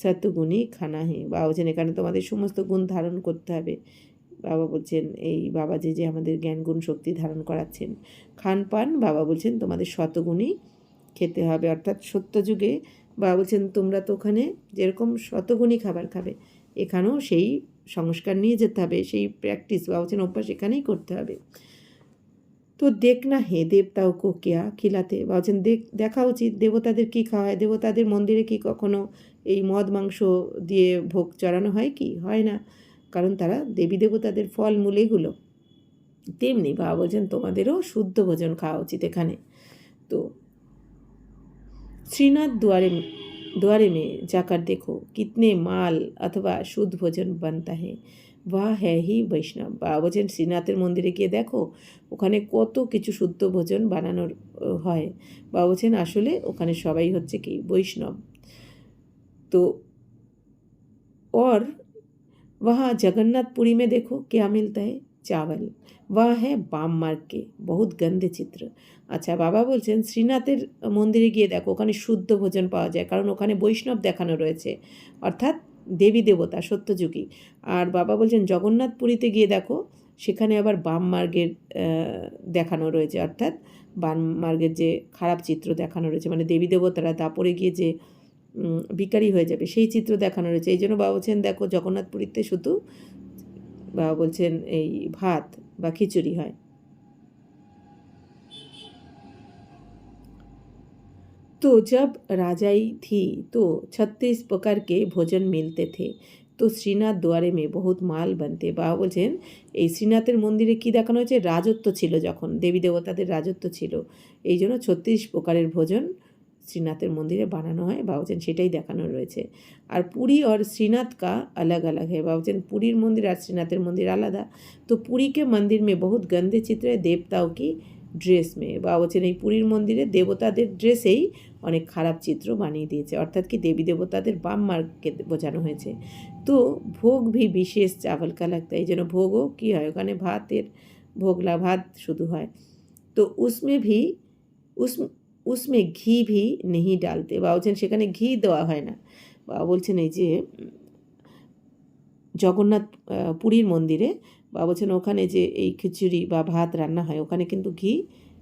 সত্যগুণই খানা হে। বাবা বলছেন এখানে তোমাদের সমস্ত গুণ ধারণ করতে হবে। বাবা বলছেন এই বাবা যে আমাদের জ্ঞান গুণ শক্তি ধারণ করাচ্ছেন, খান পান বাবা বলছেন তোমাদের শতগুণই খেতে হবে, অর্থাৎ সত্য যুগে বাবা বলছেন তোমরা তো ওখানে যেরকম শতগুণী খাবার খাবে, এখানেও সেই সংস্কার নিয়ে যেতে হবে, সেই প্র্যাকটিস বাবা বলছেন অভ্যাস এখানেই করতে হবে। তো দেখ না হে দেবতাও কো কেয়া খিলাতে, বলছেন দেখা উচিত দেবতাদের কী খাওয়া হয়, দেবতাদের মন্দিরে কি কখনো এই মদ মাংস দিয়ে ভোগ চড়ানো হয় কি, হয় না, কারণ তারা দেবী দেবতাদের ফল মূল এগুলো। তেমনি বাবা বলছেন তোমাদেরও শুদ্ধ ভোজন খাওয়া উচিত এখানে। তো শ্রীনাথ द्वारे में जाकर देखो कितने माल अथवा शुद्ध भोजन बनता है, वह है ही বৈষ্ণব। বাবা বলছেন শ্রীনাথের মন্দিরে গিয়ে দেখো ওখানে কত কিছু শুদ্ধ ভোজন বানানোর হয়। বাবা বলছেন আসলে ওখানে সবাই হচ্ছে কি বৈষ্ণব। तो और वहाँ जगन्नाथपुरी में देखो क्या मिलता है, चावल, वह है बाम मार्ग के बहुत गंदे चित्र। আচ্ছা বাবা বলছেন শ্রীনাথের মন্দিরে গিয়ে দেখো ওখানে শুদ্ধ ভোজন পাওয়া যায়, কারণ ওখানে বৈষ্ণব দেখানো রয়েছে, অর্থাৎ দেবী দেবতা সত্যযুগী। আর বাবা বলছেন জগন্নাথপুরীতে গিয়ে দেখো সেখানে আবার বাম মার্গের দেখানো রয়েছে, অর্থাৎ বাম মার্গের যে খারাপ চিত্র দেখানো রয়েছে, মানে দেবী দেবতারা দাপরে গিয়ে যে ভিখারি হয়ে যাবে সেই চিত্র দেখানো রয়েছে। এই জন্য বাবা বলছেন দেখো জগন্নাথপুরীতে শুধু বাবা বলছেন এই ভাত বা খিচুড়ি হয়। तो जब राजाई थी तो 36 प्रकार के भोजन मिलते थे, তো শ্রীনাথ দুয়ারে মেয়ে বহুত মাল বানতে। বাবা বলছেন এই শ্রীনাথের মন্দিরে কী দেখানো হয়েছে, রাজত্ব ছিল, যখন দেবী দেবতাদের রাজত্ব ছিল, এই জন্য 36 প্রকারের ভোজন শ্রীনাথের মন্দিরে বানানো হয়। বাবা বলছেন সেটাই দেখানো রয়েছে। আর পুরী আর শ্রীनाथ का अलग अलग है। बाबा बच्चन पुरीर मंदिर और श्रीनाथेर मंदिर आलादा। तो पुरी के मंदिर में बहुत गंदे चित्र है देवताओं की ड्रेस में। बाबा বলছেন এই পুরীর মন্দিরে দেবতাদের ড্রেসেই অনেক খারাপ চিত্র বানিয়ে দিয়েছে, অর্থাৎ কি দেবী দেবতাদের বাম মার্গকে বোঝানো হয়েছে। তো ভোগ ভি বিশেষ চাवल का लगता है, এই জন্য ভোগও কী হয় ওখানে ভাতের ভোগলা ভাত শুধু হয়। তো उसमें भी उसमें ঘি ভি नहीं डालते। বাবা বলছেন সেখানে ঘি দেওয়া হয় না। বাবা বলছেন এই যে জগন্নাথ পুরীর মন্দিরে বাবা বলছেন ওখানে যে এই খিচুড়ি বা ভাত রান্না হয় ওখানে কিন্তু ঘি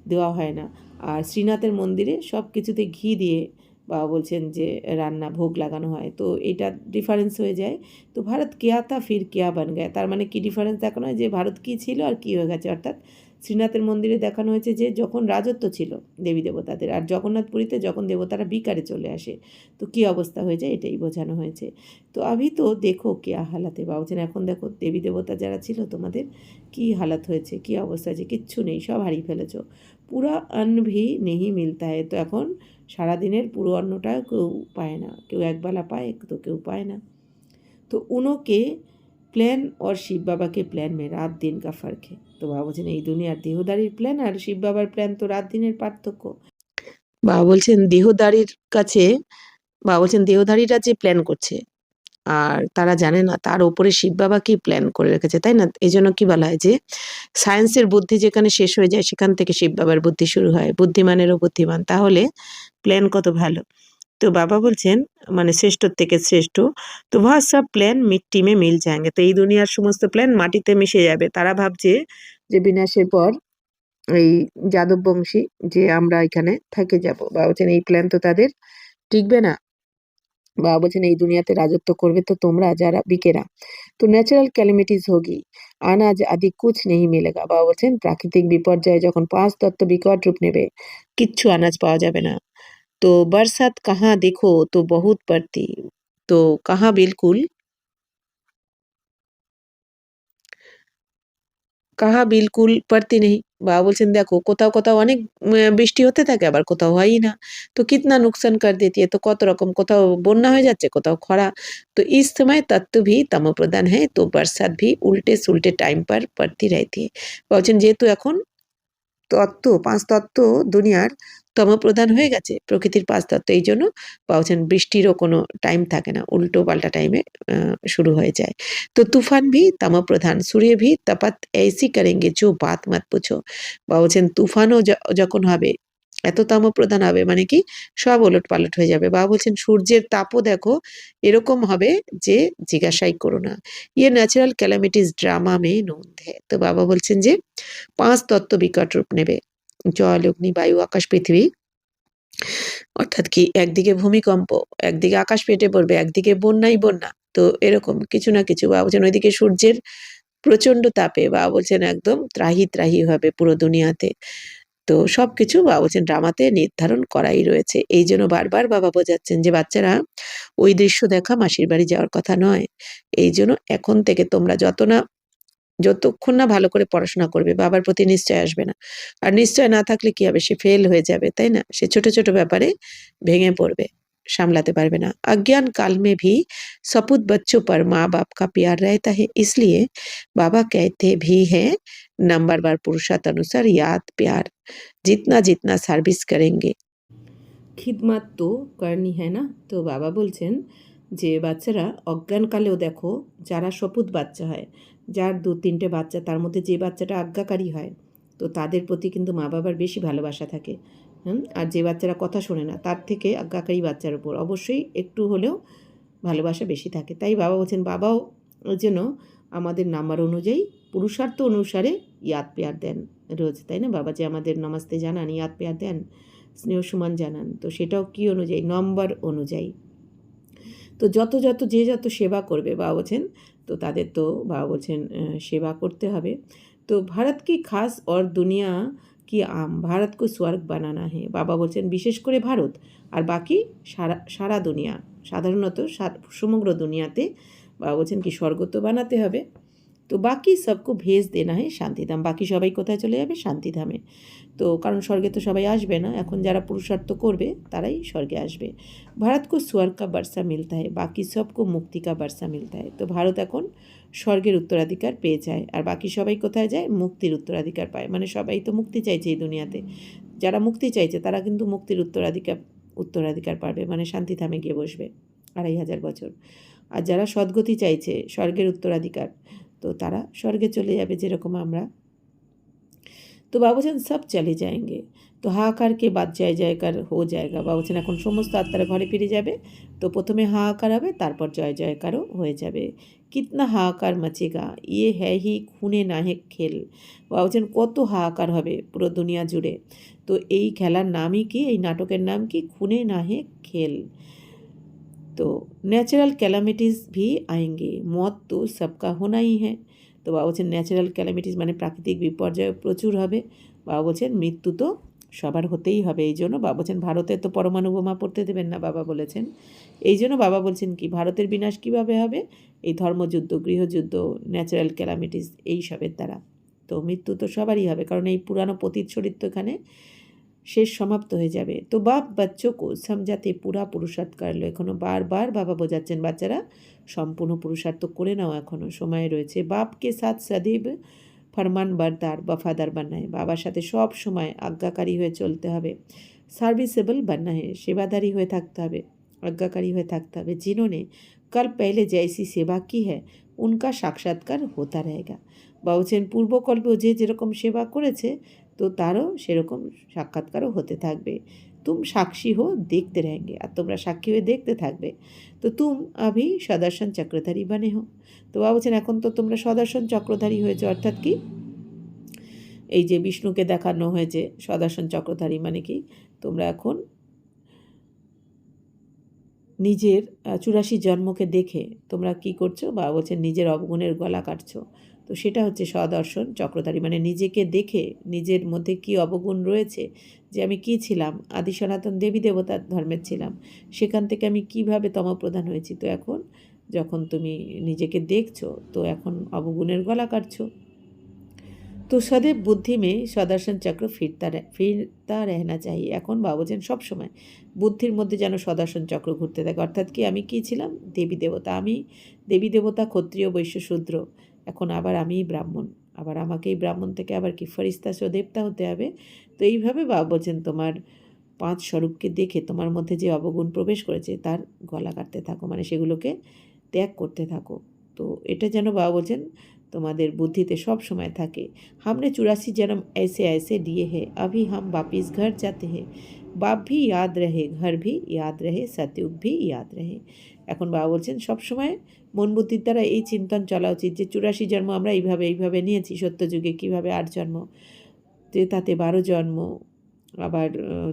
দেওয়া হয় না। আর শ্রীনাথের মন্দিরে সব কিছুতে ঘি দিয়ে বাবা বলছেন যে রান্না ভোগ লাগানো হয়। তো এটা ডিফারেন্স হয়ে যায়। তো ভারত কেয়া তা ফির কেয়া বান গায়, তার মানে কী ডিফারেন্স দেখানো হয় যে ভারত কী ছিল আর কী হয়ে গেছে। অর্থাৎ শ্রীনাথের মন্দিরে দেখানো হয়েছে যে যখন রাজত্ব ছিল দেবী দেবতাদের, আর জগন্নাথপুরীতে যখন দেবতারা বিকারে চলে আসে তো কী অবস্থা হয়ে যায় এটাই বোঝানো হয়েছে। তো আভি তো দেখো কেয়া হালাতে। বাবা বলছেন এখন দেখো দেবী দেবতা যারা ছিল তোমাদের কী হালাত হয়েছে, কী অবস্থা হয়েছে, কিচ্ছু নেই, সব হারিয়ে ফেলেছো। পুরা অন্ন ভি নেহি মিলতা হয়। তো এখন সারাদিনের পুরো অন্নটা কেউ পায় না, কেউ একবেলা পায় তো কেউ পায় না। তো উনোকে প্ল্যান और শিব বাবাকে প্ল্যান में রাত দিন का फर्क है। তো বাবা বলছেন এই দুনিয়ার দেহদারির প্ল্যান আর শিব বাবার প্ল্যান তো রাত দিনের পার্থক্য। বাবা বলছেন দেহদারির কাছে, বাবা বলছেন দেহধারীরা যে প্ল্যান করছে আর তারা জানে না তার ওপরে শিব বাবা কি প্ল্যান করে রেখেছে, তাই না? এই জন্য কি বলা হয় যে সায়েন্সের বুদ্ধি যেখানে শেষ হয়ে যায় সেখান থেকে শিব বাবার বুদ্ধি শুরু হয়, বুদ্ধিমানেরও বুদ্ধিমান। তাহলে প্ল্যান কত ভালো। তো বাবা বলছেন মানে শ্রেষ্ঠর থেকে শ্রেষ্ঠ। তো वह सब প্ল্যান মিট্টি মে মিল যায়গে। তো এই দুনিয়ার সমস্ত প্ল্যান মাটিতে মিশে যাবে। তারা ভাবছে যে বিনাশের পর এই যাদব বংশী যে আমরা এখানে থেকে যাব। বাবা বলছেন এই প্ল্যান তো তাদের টিকবে না। বাবা বলছেন এই দুনিয়াতে রাজত্ব করবে তো তোমরা যারা বিকেরা। তো ন্যাচারাল ক্যালামিটিস হোগি, আনাজ আদি কুছ নেই মিলেগা। বাবা বলছেন প্রাকৃতিক বিপর্যয় যখন পাঁচ তত্ত্ব বিকট রূপ নেবে কিচ্ছু আনাজ পাওয়া যাবে না। তো বরসাত কাহা দেখো তো বহুত পড়তি, তো কাহা বিলকুল কাহা বিলকুল পড়তি নেই। বাবা বলছেন দেখো কোথাও কোথাও অনেক বৃষ্টি হতে থাকে আবার কোথাও হয়ই না। তো কিতনা নুকসান কর দেতি है। তো কত রকম, কোথাও বন্যা হয়ে যাচ্ছে কোথাও খরা। তো इस समय तत्व भी तमो प्रधान है तो बरसात भी उल्टे सुल्टे टाइम पर पड़ती रहती है। বলছেন যেহেতু এখন তত্ত্ব পাঁচ তত্ত্ব দুনিয়ার তমোপ্রধান হয়ে গেছে প্রকৃতির পাঁচ তত্ত্ব, এই জন্য বলছেন বৃষ্টিরও কোনো টাইম থাকে না, উল্টো পাল্টা টাইমে শুরু হয়ে যায়। তো তুফান ভি তমোপ্রধান सूर्य भी तपत ऐसी करेंगे जो बात मत पूछो। বলছেন তুফানও যখন হবে এত তমোপ্রধান হবে মানে কি সব ওলট পালট হয়ে যাবে। বাবা বলছেন সূর্যের তাপও দেখো এরকম হবে যে জিজ্ঞাসাই করো না। ইয়ে ন্যাচারাল ক্যালামিটিস ড্রামা মে নন্দ है। তো বাবা বলছেন যে পাঁচ তত্ত্ব বিকট রূপ নেবে, জল অগ্নি বায়ু আকাশ পৃথিবী। অর্থাৎ কি একদিকে ভূমিকম্প, একদিকে আকাশ ফেটে পড়বে, একদিকে বন্যাই বন্যা। তো এরকম কিছু না কিছু। বাবা বলছেন ওইদিকে সূর্যের প্রচন্ড তাপে বাবা বলছেন একদম ত্রাহি ত্রাহি হবে পুরো দুনিয়াতে। তো সবকিছু বাবা বলছেন ড্রামাতে নির্ধারণ করাই রয়েছে। এই জন্য বারবার বাবা বোঝাচ্ছেন যে বাচ্চারা ওই দৃশ্য দেখা মাসির বাড়ি যাওয়ার কথা নয়। এই জন্য এখন থেকে তোমরা যতক্ষণ না ভালো করে পড়াশোনা করবে বাবার প্রতি নিশ্চয় আসবে না। আর নিশ্চয় না থাকলে কি হবে, সে ফেল হয়ে যাবে, তাই না? সে ছোট ছোট ব্যাপারে ভেঙে পড়বে, সামলাতে পারবে না। अज्ञान काल में भी सपूत बच्चों पर माँ बाप का प्यार रहता है, इसलिए बाबा कहते भी हैं नंबर बार पुरुषार्थ अनुसार याद प्यार जितना जितना सर्विस करेंगे খিদমাত তো করনি है না। তো বাবা বলছেন যে বাচ্চারা অজ্ঞানকালেও দেখো যারা সপুত বাচ্চা হয়, যার ২-৩টে বাচ্চা তার মধ্যে যে বাচ্চাটা আজ্ঞাকারী হয় তো তাদের প্রতি কিন্তু মা বাবার বেশি ভালোবাসা থাকে। আর যে বাচ্চারা কথা শোনে না তার থেকে আজ্ঞাকারী বাচ্চার উপর অবশ্যই একটু হলেও ভালোবাসা বেশি থাকে। তাই বাবা বলছেন বাবাও যেন আমাদের নাম্বার অনুযায়ী পুরুষার্থ অনুসারে ইয়াদ পেয়ার দেন রোজ, তাই না? বাবা যে আমাদের নমস্তে জানান, ইয়াদ পেয়ার দেন, স্নেহ সুমান জানান, তো সেটাও কী অনুযায়ী, নম্বর অনুযায়ী। তো যত যে যত সেবা করবে বাবা বলছেন তো তাদের তো বাবা বলছেন সেবা করতে হবে। তো ভারত কি খাস और দুনিয়া কি আম, ভারত কো স্বর্গ বানানা হে। বাবা বলছেন বিশেষ করে ভারত আর বাকি সারা দুনিয়া, সাধারণত সমগ্র দুনিয়াতে বাবা বলছেন কি স্বর্গ তো বানাতে হবে। তো বাকি সবকো ভেজ দেনা হয় শান্তিধাম। বাকি সবাই কোথায় চলে যাবে? শান্তিধামে। তো কারণ স্বর্গে তো সবাই আসবে না, এখন যারা পুরুষার্থ করবে তারাই স্বর্গে আসবে। ভারত কো স্বর্গ কা বর্ষা মিলতা হয়, বাকি সবকো মুক্তি কা বর্ষা মিলতা হয়। তো ভারত এখন স্বর্গের উত্তরাধিকার পেয়ে যায়, আর বাকি সবাই কোথায় যায়? মুক্তির উত্তরাধিকার পায়। মানে সবাই তো মুক্তি চাইছে এই দুনিয়াতে, যারা মুক্তি চাইছে তারা কিন্তু মুক্তির উত্তরাধিকার পাবে, মানে শান্তিধামে গিয়ে বসবে 2500 বছর। আর যারা সদ্গতি চাইছে স্বর্গের উত্তরাধিকার, তো তারা স্বর্গে চলে যাবে, যেরকম আমরা। তো বাবুজান সব চলে যাएंगे, তো হাহাকার কে বাদ জয় জয়কার হো জায়গা। বাবুজান এখন সমস্ত আত্মারা ঘরে ফিরে যাবে, তো প্রথমে হাহাকার হবে, তারপর জয় জয়কারও হয়ে যাবে। কিতনা হাহাকার মচেগা, ইয়ে হ্যাঁ হি খুনে নাহেক খেল। বাবুজান কত হাহাকার হবে পুরো দুনিয়া জুড়ে। তো এই খেলার নামই কি, এই নাটকের নাম কি? খুনে নাহেক খেল। तो ন্যাচারাল ক্যালামিটিস ভি আয়েঙ্গে, মত তো সবকা হোনা হি হ্যাঁ। তো বাবা বলছেন ন্যাচারাল ক্যালামিটিস মানে প্রাকৃতিক বিপর্যয় প্রচুর হবে। বাবা বলছেন মৃত্যু তো সবার হতেই হবে। এই জন্য বাবা বলছেন ভারতে তো পরমাণু বোমা পড়তে দেবেন না, বাবা বলেছেন। এই জন্য বাবা বলছেন কি, ভারতের বিনাশ কীভাবে হবে? এই ধর্মযুদ্ধ, গৃহযুদ্ধ, ন্যাচারাল ক্যালামিটিস এইসবের দ্বারা। তো মৃত্যু তো সবারই হবে, কারণ এই পুরানো পতীত শরীর তো এখানে শেষ সমাপ্ত হয়ে যাবে। তো বাপ বাচ্চোকে সমঝাতে পুরা পুরুষার্থ করলো। এখনও বারবার বাবা বোঝাচ্ছেন, বাচ্চারা সম্পূর্ণ পুরুষার্থ করে নাও, এখনও সময় রয়েছে। বাপকে সাথ সदैव ফরমান বরদার বফাদার বানায়, বাবার সাথে সব সময় আজ্ঞাকারী হয়ে চলতে হবে। সার্ভিসেবল বাননা है, সেবাদারি হয়ে থাকতে হবে, আজ্ঞাকারী হয়ে থাকতে হবে। जिन्होंने कल पहले जैसी सेवा की है उनका साक्षात्कार होता रहेगा। বলছেন পূর্বকল্পেও যে যেরকম সেবা করেছে, তো তারও সেরকম সাক্ষাৎকারও হতে থাকবে। তুম সাক্ষী হো দেখতে रहेंगे, আর তোমরা সাক্ষী হয়ে দেখতে থাকবে। তো তুম আভি সদর্শন চক্রধারী বানে হো। তো বাবা বলছেন এখন তো তোমরা সদর্শন চক্রধারী হয়েছে, অর্থাৎ কি, এই যে বিষ্ণুকে দেখানো হয়েছে সদর্শন চক্রধারী মানে কি, তোমরা এখন নিজের 84 জন্মকে দেখে তোমরা কি করছো? বাবা বলছেন নিজের অবগুণের গলা কাটছো। তো সেটা হচ্ছে সদর্শন চক্রধারী, মানে নিজেকে দেখে নিজের মধ্যে কি অবগুণ রয়েছে, যে আমি কি ছিলাম, আদি সনাতন দেবী দেবতার ধর্মের ছিলাম, সেখান থেকে আমি কিভাবে তমপ্রধান হয়েছি। তো এখন যখন তুমি নিজেকে দেখছো, তো এখন অবগুণের গলা কাটছো। তো সदैव বুদ্ধি মে সদর্শন চক্র ফিরতা রহনা চাই। এখন বাবা বলছেন সবসময় বুদ্ধির মধ্যে যেন সদর্শন চক্র ঘুরতে থাকে, অর্থাৎ কি, আমি কি ছিলাম? দেবী দেবতা। আমি দেবী দেবতা, ক্ষত্রিয়, বৈশ্য, শূদ্র, এখন আবার আমিই ব্রাহ্মণ, আবার আমাকেই ব্রাহ্মণ থেকে আবার কি ফরিস্তা দেবতা হতে হবে। তো এইভাবে বাবা বলছেন তোমার 5 স্বরূপকে দেখে তোমার মধ্যে যে অবগুণ প্রবেশ করেছে তার গলা কাটতে থাকো, মানে সেগুলোকে ত্যাগ করতে থাকো। তো এটা যেন বাবা বলছেন তোমাদের বুদ্ধিতে সব সময় থাকে। हमने 84 जन्म ऐसे ऐसे लिए हैं, अभी हम वापिस घर जाते हैं। बाप भी याद रहे, घर भी याद रहे, सतयुग भी याद रहे। এখন বাবা বলছেন সবসময় মন বুদ্ধির দ্বারা এই চিন্তন চলা উচিত যে 84 জন্ম আমরা এইভাবে নিয়েছি, সত্যযুগে কীভাবে 8 জন্ম, তাতে 12 জন্ম, আবার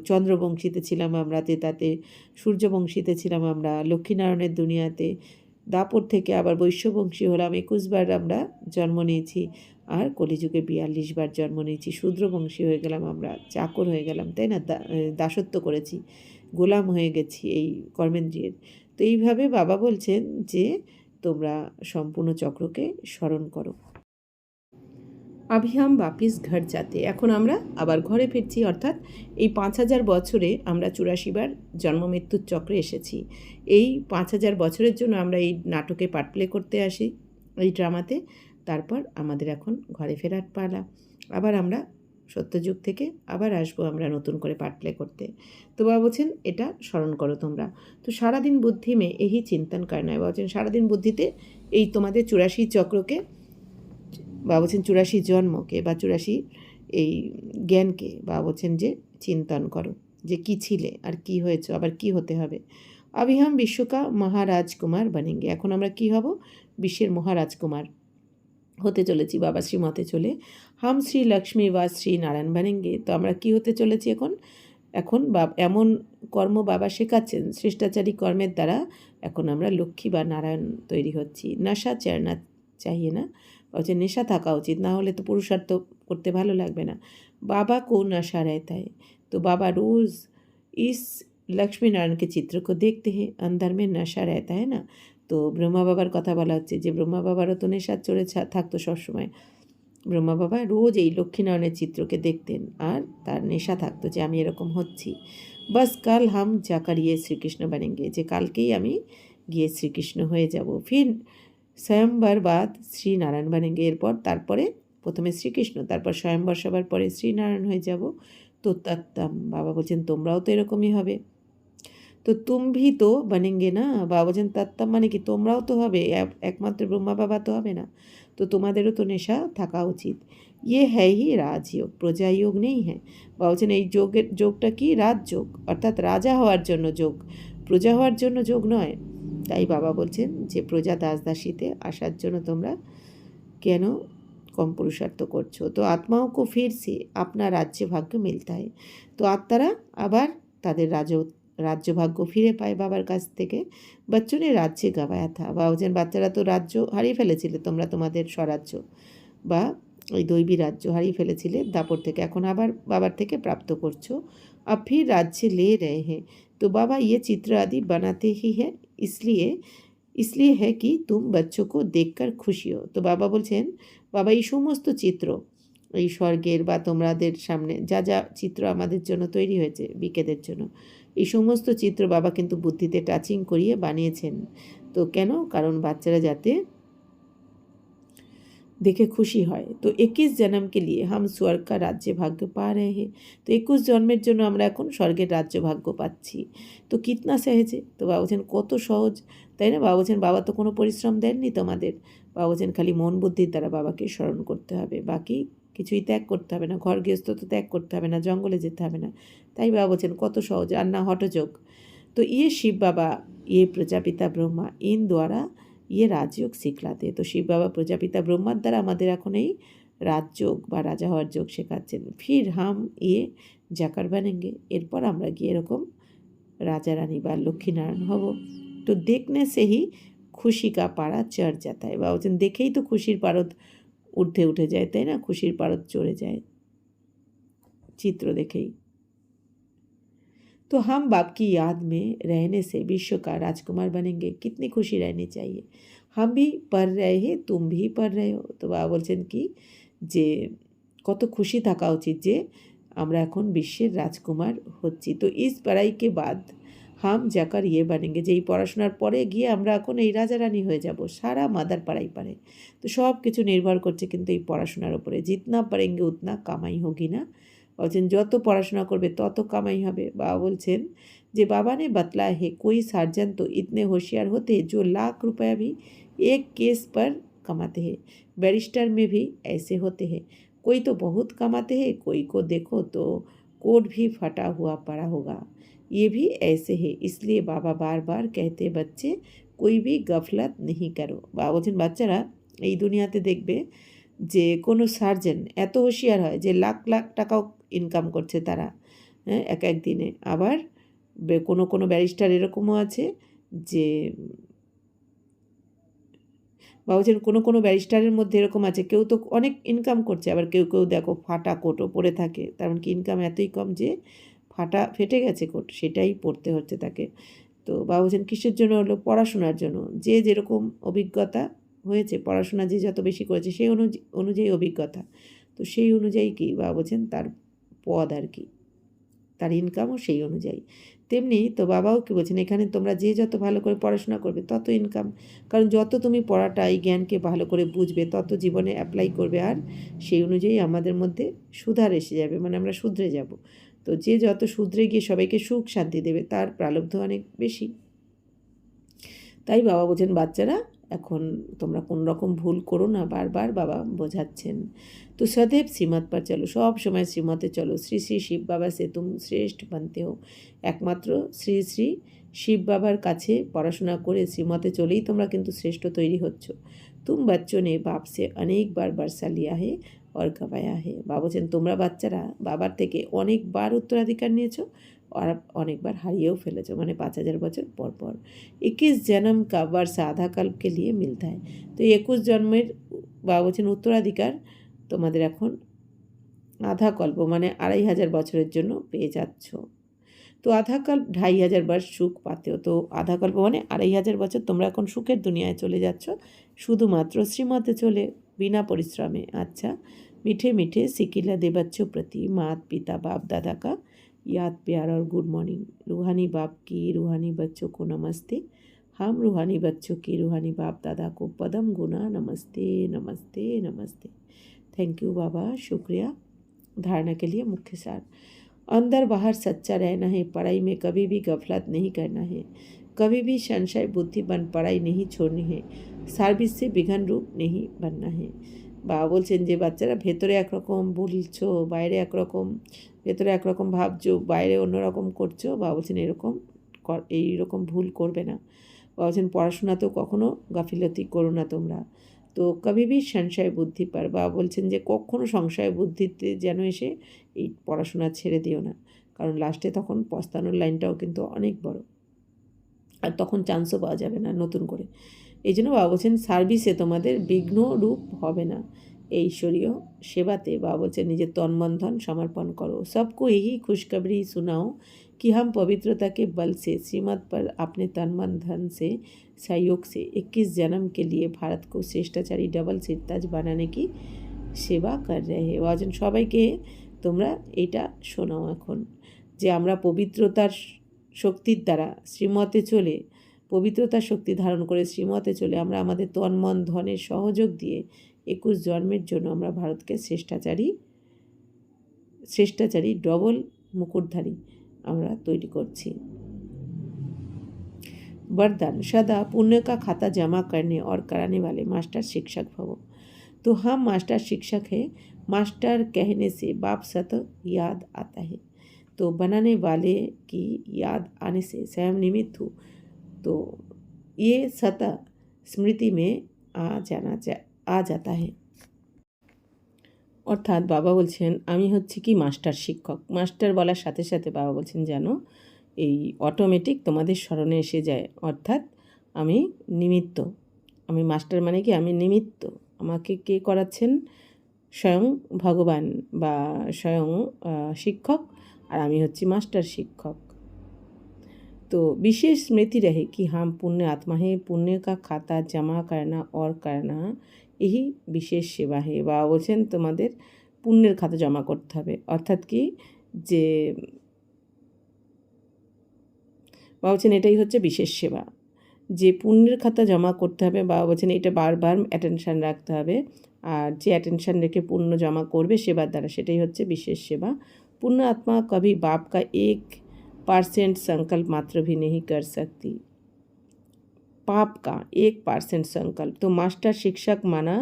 চন্দ্রবংশীতে ছিলাম আমরা, তাতে সূর্যবংশীতে ছিলাম আমরা, লক্ষ্মীনারায়ণের দুনিয়াতে, দাপর থেকে আবার বৈশ্যবংশী হলাম, 21 বার আমরা জন্ম নিয়েছি, আর কলিযুগে 42 বার জন্ম নিয়েছি, শূদ্রবংশী হয়ে গেলাম আমরা, চাকর হয়ে গেলাম, তাই না, দাসত্ব করেছি, গোলাম হয়ে গেছি এই কর্মেন্দ্রিয়ের। তো এইভাবে বাবা বলছেন যে তোমরা সম্পূর্ণ চক্রকে স্মরণ করো। আভিহাম বাপিস ঘর যাতে, এখন আমরা আবার ঘরে ফিরছি, অর্থাৎ এই 5000 বছরে আমরা 84 বার জন্মমৃত্যুর চক্রে এসেছি। এই 5000 বছরের জন্য আমরা এই নাটকে পার্ট প্লে করতে আসি, এই ড্রামাতে। তারপর আমাদের এখন ঘরে ফেরার পালা। আবার আমরা সত্যযুগ থেকে আবার আসবো আমরা নতুন করে পার্ট প্লে করতে। তো বাবা বলছেন এটা স্মরণ করো তোমরা। তো সারাদিন বুদ্ধি মে এই চিন্তন করনা, বাবা বলছেন সারাদিন বুদ্ধিতে এই তোমাদের 84 চক্রকে, বাবা বলছেন 84 জন্মকে বা 84 এই জ্ঞানকে বাবা বলছেন যে চিন্তন করো, যে কী ছিলে আর কি হয়েছে, আবার কি হতে হবে। अभी हम विश्व का মহারাজকুমার बनेंगे, এখন আমরা কি হব? বিশ্বের মহারাজকুমার হতে চলেছি বাবা শ্রীমতে চলে। হাম শ্রী লক্ষ্মী বা শ্রী নারায়ণ বানেঙ্গে, তো আমরা কি হতে চলেছি এখন? এখন এমন কর্ম বাবা শেখাচ্ছেন, শ্রেষ্টাচারী কর্মের দ্বারা এখন আমরা লক্ষ্মী বা নারায়ণ তৈরি হচ্ছি। নেশা চড়না চাইয়ে না, বলছে নেশা থাকা উচিত, না হলে তো পুরুষার্থ করতে ভালো লাগবে না। বাবা কো नशा रहता है, तो बाबा रोज़ इस लक्ष्मी नारायण के चित्र को देखते हैं, अंदर में नशा रहता है ना, তো ব্রহ্মা বাবার কথা বলা হচ্ছে যে ব্রহ্মা বাবারও তো নেশার চড়ে থাকতো সবসময়। ব্রহ্মা বাবা রোজ এই লক্ষ্মীনারায়ণের চিত্রকে দেখতেন আর তার নেশা থাকতো যে আমি এরকম হচ্ছি। বাস কাল হাম যাকার ইয়ে শ্রীকৃষ্ণ বানেঙ্গে, যে কালকেই আমি গিয়ে শ্রীকৃষ্ণ হয়ে যাব। ফির স্বয়ম্বর বাদ শ্রীনারায়ণ বানেঙ্গে, এরপর তারপরে প্রথমে শ্রীকৃষ্ণ, তারপর স্বয়ম্বর সবার পরে শ্রীনারায়ণ হয়ে যাব। তো তত্ত্বম, বাবা বলছেন তোমরাও তো এরকমই হবে। তো তুম ভি তো বানেঙ্গে না, বাবা বলছেন তত্ত্বম মানে কি তোমরাও তো হবে, একমাত্র ব্রহ্মা বাবা তো হবে না, তো তোমাদেরও তো নেশা থাকা উচিত। ইয়ে হ্যাঁ হি রাজযোগ, প্রজা যোগ নেই হ্যাঁ। বাবা বলছেন এই যোগটা কি রাজযোগ, অর্থাৎ রাজা হওয়ার জন্য যোগ, প্রজা হওয়ার জন্য যোগ নয়। তাই বাবা বলছেন যে প্রজা দাসদাসীতে আসার জন্য তোমরা কেন কম পুরুষার্থ করছো। তো আত্মাও কো ফির সে আপনার রাজ্যে ভাগ্য মিলতা হয়, তো আত্মারা আবার তাদের রাজ্যভাগ্য ফিরে পায় বাবার কাছ থেকে। বাচ্চনে রাজ্যে গাওয়ায়া থা, বা বলছেন বাচ্চারা তো রাজ্য হারিয়ে ফেলেছিলে, তোমরা তোমাদের স্বরাজ্য বা ওই দৈবী রাজ্য হারিয়ে ফেলেছিলে দাপর থেকে, এখন আবার বাবার থেকে প্রাপ্ত করছো। अब फिर राज्य ले रहे हैं, तो बाबा ये चित्र आदि बनाते ही है इसलिए है कि तुम बच्चों को देखकर खुशी हो। তো বাবা বলছেন বাবা এই সমস্ত চিত্র এই স্বর্গের বা তোমাদের সামনে যা যা চিত্র আমাদের জন্য তৈরি হয়েছে বিকেদের জন্য, এই সমস্ত চিত্র বাবা কিন্তু বুদ্ধিতে টাচিং করিয়ে বানিয়েছেন। তো কেন, কারণ বাচ্চারা যাতে দেখে খুশি হয়। তো 21 জন্মকে লিয়ে হাম স্বর্গ কা রাজ্য ভাগ্য পা রহে হে, তো 21 জন্মের জন্য আমরা এখন স্বর্গের রাজ্য ভাগ্য পাচ্ছি। তো কিতনা সহজে, তো বাবা বলছেন কত সহজ, তাই না। বাবা বলছেন বাবা তো কোনো পরিশ্রম দেননি তোমাদের, বাবা বলছেন খালি মন বুদ্ধির দ্বারা বাবাকে স্মরণ করতে হবে, বাকি কিছুই ত্যাগ করতে হবে না, ঘর গৃহস্থ তো ত্যাগ করতে হবে না, জঙ্গলে যেতে হবে না। তাই বাবা বলছেন কত সহজ, আর না হঠযোগ। তো ইয়ে শিব বাবা ইয়ে প্রজাপিতা ব্রহ্মা ইন দ্বারা ইয়ে রাজযোগ শিখলাতে, তো শিব বাবা প্রজাপিতা ব্রহ্মার দ্বারা আমাদের এখন এই রাজযোগ বা রাজা হওয়ার যোগ শেখাচ্ছেন। ফির হাম ইয়ে জাকার বানেঙ্গে, এরপর আমরা গিয়ে এরকম রাজা রানী বা লক্ষ্মীনারায়ণ হব। তো দেখনে সেহি খুশি কা পাড়া চড় যাতা হয়, বা বলছেন দেখেই তো খুশির পারদ ঊর্ধ্বে উঠে যায়, তাই না, খুশির পারদ চড়ে যায় চিত্র দেখেই। तो हम बाप की याद में रहने से विश्व का राजकुमार बनेंगे, कितनी खुशी रहनी चाहिए। हम भी पढ़ रहे हैं, तुम भी पढ़ रहे हो। তো বাবা বলছেন কি যে কত খুশি থাকা উচিত যে আমরা এখন বিশ্বের রাজকুমার হচ্ছি। তো ইস পড়াইকে বাদ হাম যাকার ইয়ে বানেঙ্গে, যে এই পড়াশোনার পরে গিয়ে আমরা এখন এই রাজা রানী হয়ে যাব, সারা মাদার পাড়াই পারে। তো সব কিছু নির্ভর করছে কিন্তু এই পড়াশোনার উপরে, জিতনা পারেঙ্গে উতনা কামাই হোগি না। বলছেন যত পড়াশোনা করবে তত কামাই হবে। বাবা বলছেন যে बाबा ने बतलाया है कोई सर्जन तो इतने होशियार होते हैं जो लाख रुपया भी एक केस पर कमाते हैं, बैरिस्टर में भी ऐसे होते हैं, कोई तो बहुत कमाते हैं, कोई को देखो तो कोट भी फटा हुआ पड़ा होगा, ये भी ऐसे है, इसलिए बाबा बार बार कहते बच्चे कोई भी गफलत नहीं करो। বাবা বলছেন বাচ্চারা এই দুনিয়াতে দেখবে যে কোনো সার্জেন এত হুঁশিয়ার হয় যে লাখ লাখ টাকাও ইনকাম করছে তারা, হ্যাঁ, এক এক দিনে। আবার কোনো কোনো ব্যারিস্টার এরকমও আছে যে বা বলছেন কোনো কোনো ব্যারিস্টারের মধ্যে এরকম আছে কেউ তো অনেক ইনকাম করছে, আবার কেউ কেউ দেখো ফাটা কোটও পরে থাকে, তার মানে কি ইনকাম এতই কম যে ফেটে গেছে কোট সেটাই পড়তে হচ্ছে তাকে। তো বাবা বলছেন কিসের জন্য হলো, পড়াশোনার জন্য। যে যেরকম অভিজ্ঞতা হয়েছে, পড়াশোনা যে যত বেশি করেছে সেই অনুযায়ী অভিজ্ঞতা, তো সেই অনুযায়ী কি বাবা বলছেন তার পদ আর কি, তার ইনকামও সেই অনুযায়ী। তেমনি তো বাবাও কি বলছেন এখানে তোমরা যে যত ভালো করে পড়াশোনা করবে তত ইনকাম, কারণ যত তুমি পড়াটা এই জ্ঞানকে ভালো করে বুঝবে তত জীবনে অ্যাপ্লাই করবে, আর সেই অনুযায়ী আমাদের মধ্যে সুধার এসে যাবে, মানে আমরা শুধরে যাব। তো যে যত শুধরে গিয়ে সবাইকে সুখ শান্তি দেবে তার প্রালব্ধ অনেক বেশি। তাই বাবা বলছেন বাচ্চারা এখন তোমরা কোন রকম ভুল করো না, বারবার বাবা বোঝাচ্ছেন। তো সदैव শ্রীমত পর চলো, সব সময় শ্রীমতে চলো। শ্রী শ্রী শিব বাবা সে তুম শ্রেষ্ঠ বানতে হো, একমাত্র শ্রী শ্রী শিব বাবার কাছে পড়াশোনা করে শ্রীমতে চলেই তোমরা কিন্তু শ্রেষ্ঠ তৈরি হচ্ছ। তুম বাচ্চোं ने बाप से अनेक बार बरसा लिया है और गवाया है, বাবা বলছেন তোমরা বাচ্চারা বাবার থেকে অনেকবার উত্তরাধিকার নিয়েছো আর অনেকবার হারিয়েও ফেলেছো, মানে 5000 বছর পর পর। 21 জন্ম का वर्ष आधा कल्प के लिए मिलता है, তো 21 জন্মের বাবা বলছেন উত্তরাধিকার তোমাদের এখন আধা কল্প মানে 2500 বছরের জন্য পেয়ে যাচ্ছ। তো আধা কল্প 2500 বর্ষ সুখ পাতে हो। তো আধা কল্প মানে 2500 বছর তোমরা এখন সুখের দুনিয়ায় চলে যাচ্ছ শুধুমাত্র শ্রীমতে চলে, বিনা পরিশ্রমে। अच्छा, मीठे मीठे सिकिला दे बच्चों प्रति माता पिता बाप दादा का याद प्यार और गुड मॉर्निंग। रूहानी बाप की रूहानी बच्चों को नमस्ते। हम रूहानी बच्चों की रूहानी बाप दादा को पदम गुना नमस्ते नमस्ते नमस्ते। थैंक यू बाबा, शुक्रिया। धारणा के लिए मुख्य सार: अंदर बाहर सच्चा रहना है, पढ़ाई में कभी भी गफलत नहीं करना है, कभी भी संशय बुद्धि बन पढ़ाई नहीं छोड़नी है, সার্ভিস से বিঘ্ন রূপ नहीं बनना है। বাবা বলছেন যে বাচ্চারা ভেতরে একরকম বলছো, বাইরে একরকম, ভেতরে একরকম ভাবছো, বাইরে অন্যরকম করছো। বাবা বলছেন এইরকম ভুল করবে না। বাবা বলছেন পড়াশোনাতেও কখনো গাফিলতি করো না তোমরা। তো কবি भी সংশয় বুদ্ধি পার, বাবা বলছেন যে কখনো সংশয় বুদ্ধিতে যেন এসে এই পড়াশোনা ছেড়ে দিও না, কারণ লাস্টে তখন পস্তানোর লাইনটাও কিন্তু অনেক বড়, আর তখন চান্সও পাওয়া যাবে না নতুন করে। এই জন্য বাবা বলছেন সার্ভিসে তোমাদের বিঘ্ন রূপ হবে না, এই ঈশ্বরীয় সেবাতে বাবা বলছেন নিজের তন মন ধন समर्पण करो। सबको यही खुशखबरी सुनाओ कि हम पवित्रता के बल से श्रीमत पर अपने तन मन धन से सहयोग से 21 जन्म के लिए भारत को श्रेष्ठाचारी डबल सिरताज बनाने की সেবা कर रहे हैं। বাবা সবাইকে তোমরা এটা শোনাও এখন, যে আমরা পবিত্রতার শক্তির দ্বারা শ্রীমতে চলে, পবিত্রতার শক্তি ধারণ করে শ্রীমতে চলে আমরা আমাদের তন মন ধনের সহযোগ দিয়ে 21 জন্মের জন্য আমরা ভারতকে শ্রেষ্ঠাচারী ডবল মুকুটধারী আমরা তৈরি করছি। वरदान: सदा पुण्य का खाता जमा करने और कराने वाले मास्टर शिक्षक भवो। तो हम मास्टर शिक्षक हैं। मास्टर कहने से बाप सत याद आता है, तो बनाने वाले की याद आने से स्वयं निमित्त हूँ, तो ये सतः स्मृति में आ जाता है। অর্থাৎ বাবা বলছেন আমি হচ্ছি কি মাস্টার শিক্ষক। মাস্টার বলার সাথে সাথে বাবা বলছেন যেন এই অটোমেটিক তোমাদের স্মরণে এসে যায়, অর্থাৎ আমি নিমিত্ত। আমি মাস্টার মানে কি, আমি নিমিত্ত। আমাকে কে করাচ্ছেন? স্বয়ং ভগবান বা স্বয়ং শিক্ষক, আর আমি হচ্ছি মাস্টার শিক্ষক। तो विशेष स्मृति रहे कि हम पुण्य आत्मा है, पुण्य का खाता जमा करना और करना यही विशेष सेवा है। বাবা বলছেন তোমাদের পুণ্যের খাতা জমা করতে হবে, অর্থাৎ কি যে বাবা বলছেন এটাই হচ্ছে বিশেষ সেবা, যে পুণ্যের খাতা জমা করতে হবে। বাবা বলছেন এটা বারবার অ্যাটেনশান রাখতে হবে, আর যে অ্যাটেনশান রেখে পুণ্য জমা করবে সেবার দ্বারা, সেটাই হচ্ছে বিশেষ সেবা। पुण्य आत्मा कभी बाप का 1% संकल्प मात्र भी नहीं कर सकती, पाप का 1% संकल्प। तो मास्टर शिक्षक माना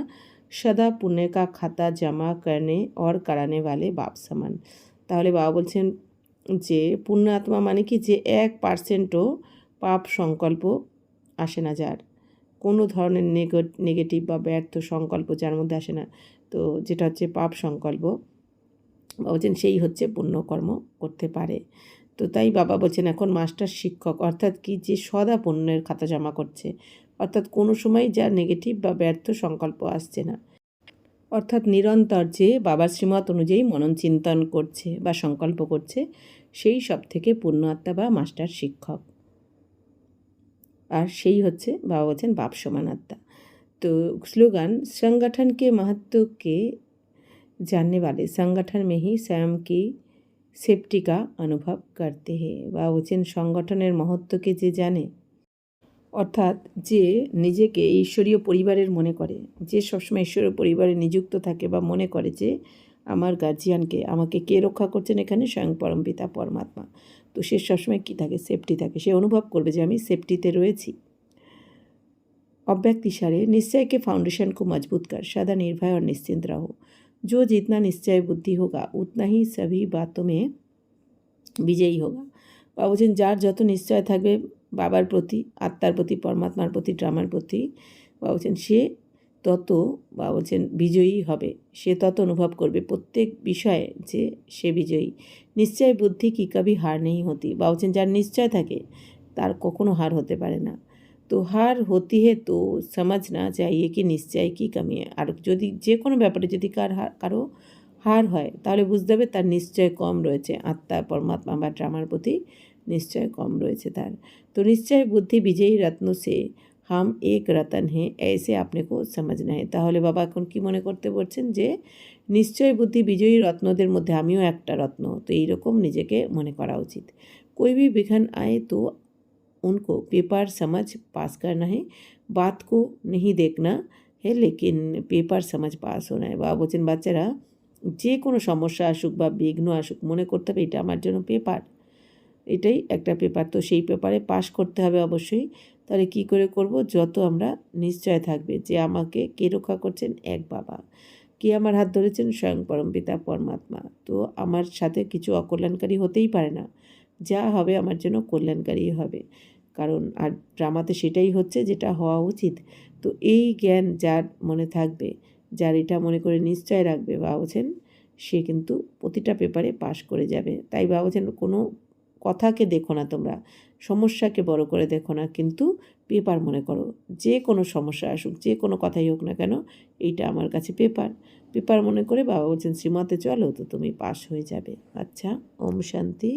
सदा पुण्य का खाता जमा करने और कराने वाले बाप समान। তাহলে বাবা বলছেন যে পুণ্য আত্মা মানে কি, যে 1%ও পাপ সংকল্প আসে না, যার কোনো ধরনের নেগেটিভ বা ব্যর্থ সংকল্প যার মধ্যে আসে না, তো যেটা হচ্ছে পাপ সংকল্প, বলছেন সেই হচ্ছে পুণ্যকর্ম করতে পারে। তো তাই বাবা বলছেন এখন মাস্টার শিক্ষক অর্থাৎ কি, যে সদা পুণ্যের খাতা জমা করছে, অর্থাৎ কোনো সময় যা নেগেটিভ বা ব্যর্থ সংকল্প আসছে না, অর্থাৎ নিরন্তর যে বাবার শ্রীমত অনুযায়ী মনন চিন্তন করছে বা সংকল্প করছে, সেই সব থেকে পূর্ণ আত্মা বা মাস্টার শিক্ষক, আর সেই হচ্ছে বাবা বলছেন বাপ সমান আত্মা। তো স্লোগান: संगठन के महत्व के जानने वाले संगठन में ही स्वयं की সেফটি কা অনুভব করতে হে। বা বলছেন সংগঠনের মহত্বকে যে জানে, অর্থাৎ যে নিজেকে ঈশ্বরীয় পরিবারের মনে করে, যে সবসময় ঈশ্বরীয় পরিবারে নিযুক্ত থাকে বা মনে করে যে আমার গার্জিয়ানকে, আমাকে কে রক্ষা করছেন এখানে, স্বয়ং পরমপিতা পরমাত্মা, তো সে সবসময় কী থাকে, সেফটি থাকে, সে অনুভব করবে যে আমি সেফটিতে রয়েছি। अव्यक्त इशारे: निश्चय के फाउंडेशन को मजबूत कर सदा निर्भय और निश्चिंत रहो। जो जितना निश्चय बुद्धि होगा उतना ही सभी बातों में বিজয়ী হোগা। বাবা বলছেন যার যত নিশ্চয় থাকবে বাবার প্রতি, আত্মার প্রতি, পরমাত্মার প্রতি, ড্রামার প্রতি, বাবা বলছেন সে তত, বাবা বলছেন বিজয়ী হবে, সে তত অনুভব করবে প্রত্যেক বিষয়ে যে সে বিজয়ী। নিশ্চয় বুদ্ধি কি কবি হার নেই হতি। বাবা বলছেন যার নিশ্চয় থাকে তার কখনো হার হতে পারে না। তো হার হতি হে তো समझना चाहिए कि নিশ্চয় কি কমি है। আর যদি যে কোনো ব্যাপারে যদি কারো হার হয় তাহলে বুঝতে হবে তার নিশ্চয় কম রয়েছে আত্মা, পরমাত্মা বা ড্রামার প্রতি নিশ্চয় কম রয়েছে তার। তো নিশ্চয় বুদ্ধি বিজয়ী রত্ন সে হাম এক রতন হে ऐसे আপনি কো समझना है। তাহলে বাবা এখন কি মনে করতে বলছেন যে নিশ্চয় বুদ্ধি বিজয়ী রত্নদের মধ্যে আমিও একটা রত্ন, তো এইরকম নিজেকে মনে করা উচিত। कोई भी विघन आए तो उनको पेपर समझ पास करना है, बात को नहीं देखना है लेकिन পেপার समझ পাস होना है। বা বলছেন বাচ্চারা যে কোনো সমস্যা আসুক বা বিঘ্ন আসুক মনে করতে হবে এটা আমার জন্য পেপার, এটাই একটা পেপার, তো সেই পেপারে পাস করতে হবে অবশ্যই। তাহলে কি করে করব? যত আমরা নিশ্চয় থাকবে যে আমাকে কে রক্ষা করছেন? এক বাবা। কে আমার হাত ধরেছেন? স্বয়ং পরমপিতা পরমাত্মা। তো আমার সাথে কিছু অকল্যাণকারী হতেই পারে না, যা হবে আমার জন্য কল্যাণকারী হবে, কারণ আর ড্রামাতে সেটাই হচ্ছে যেটা হওয়া উচিত। তো এই জ্ঞান যার মনে থাকবে, যার এটা মনে করে নিশ্চয় রাখবে, বাবা বলছেন সে কিন্তু প্রতিটা পেপারে পাশ করে যাবে। তাই বাবা বলছেন কোনো কথাকে দেখো না তোমরা, সমস্যাকে বড় করে দেখো না, কিন্তু পেপার মনে করো। যে কোনো সমস্যা আসুক, যে কোনো কথাই হোক না কেন, এইটা আমার কাছে পেপার। পেপার মনে করে বাবা বলছেন শ্রীমতে চলো, তো তুমি পাস হয়ে যাবে। আচ্ছা, ওম শান্তি।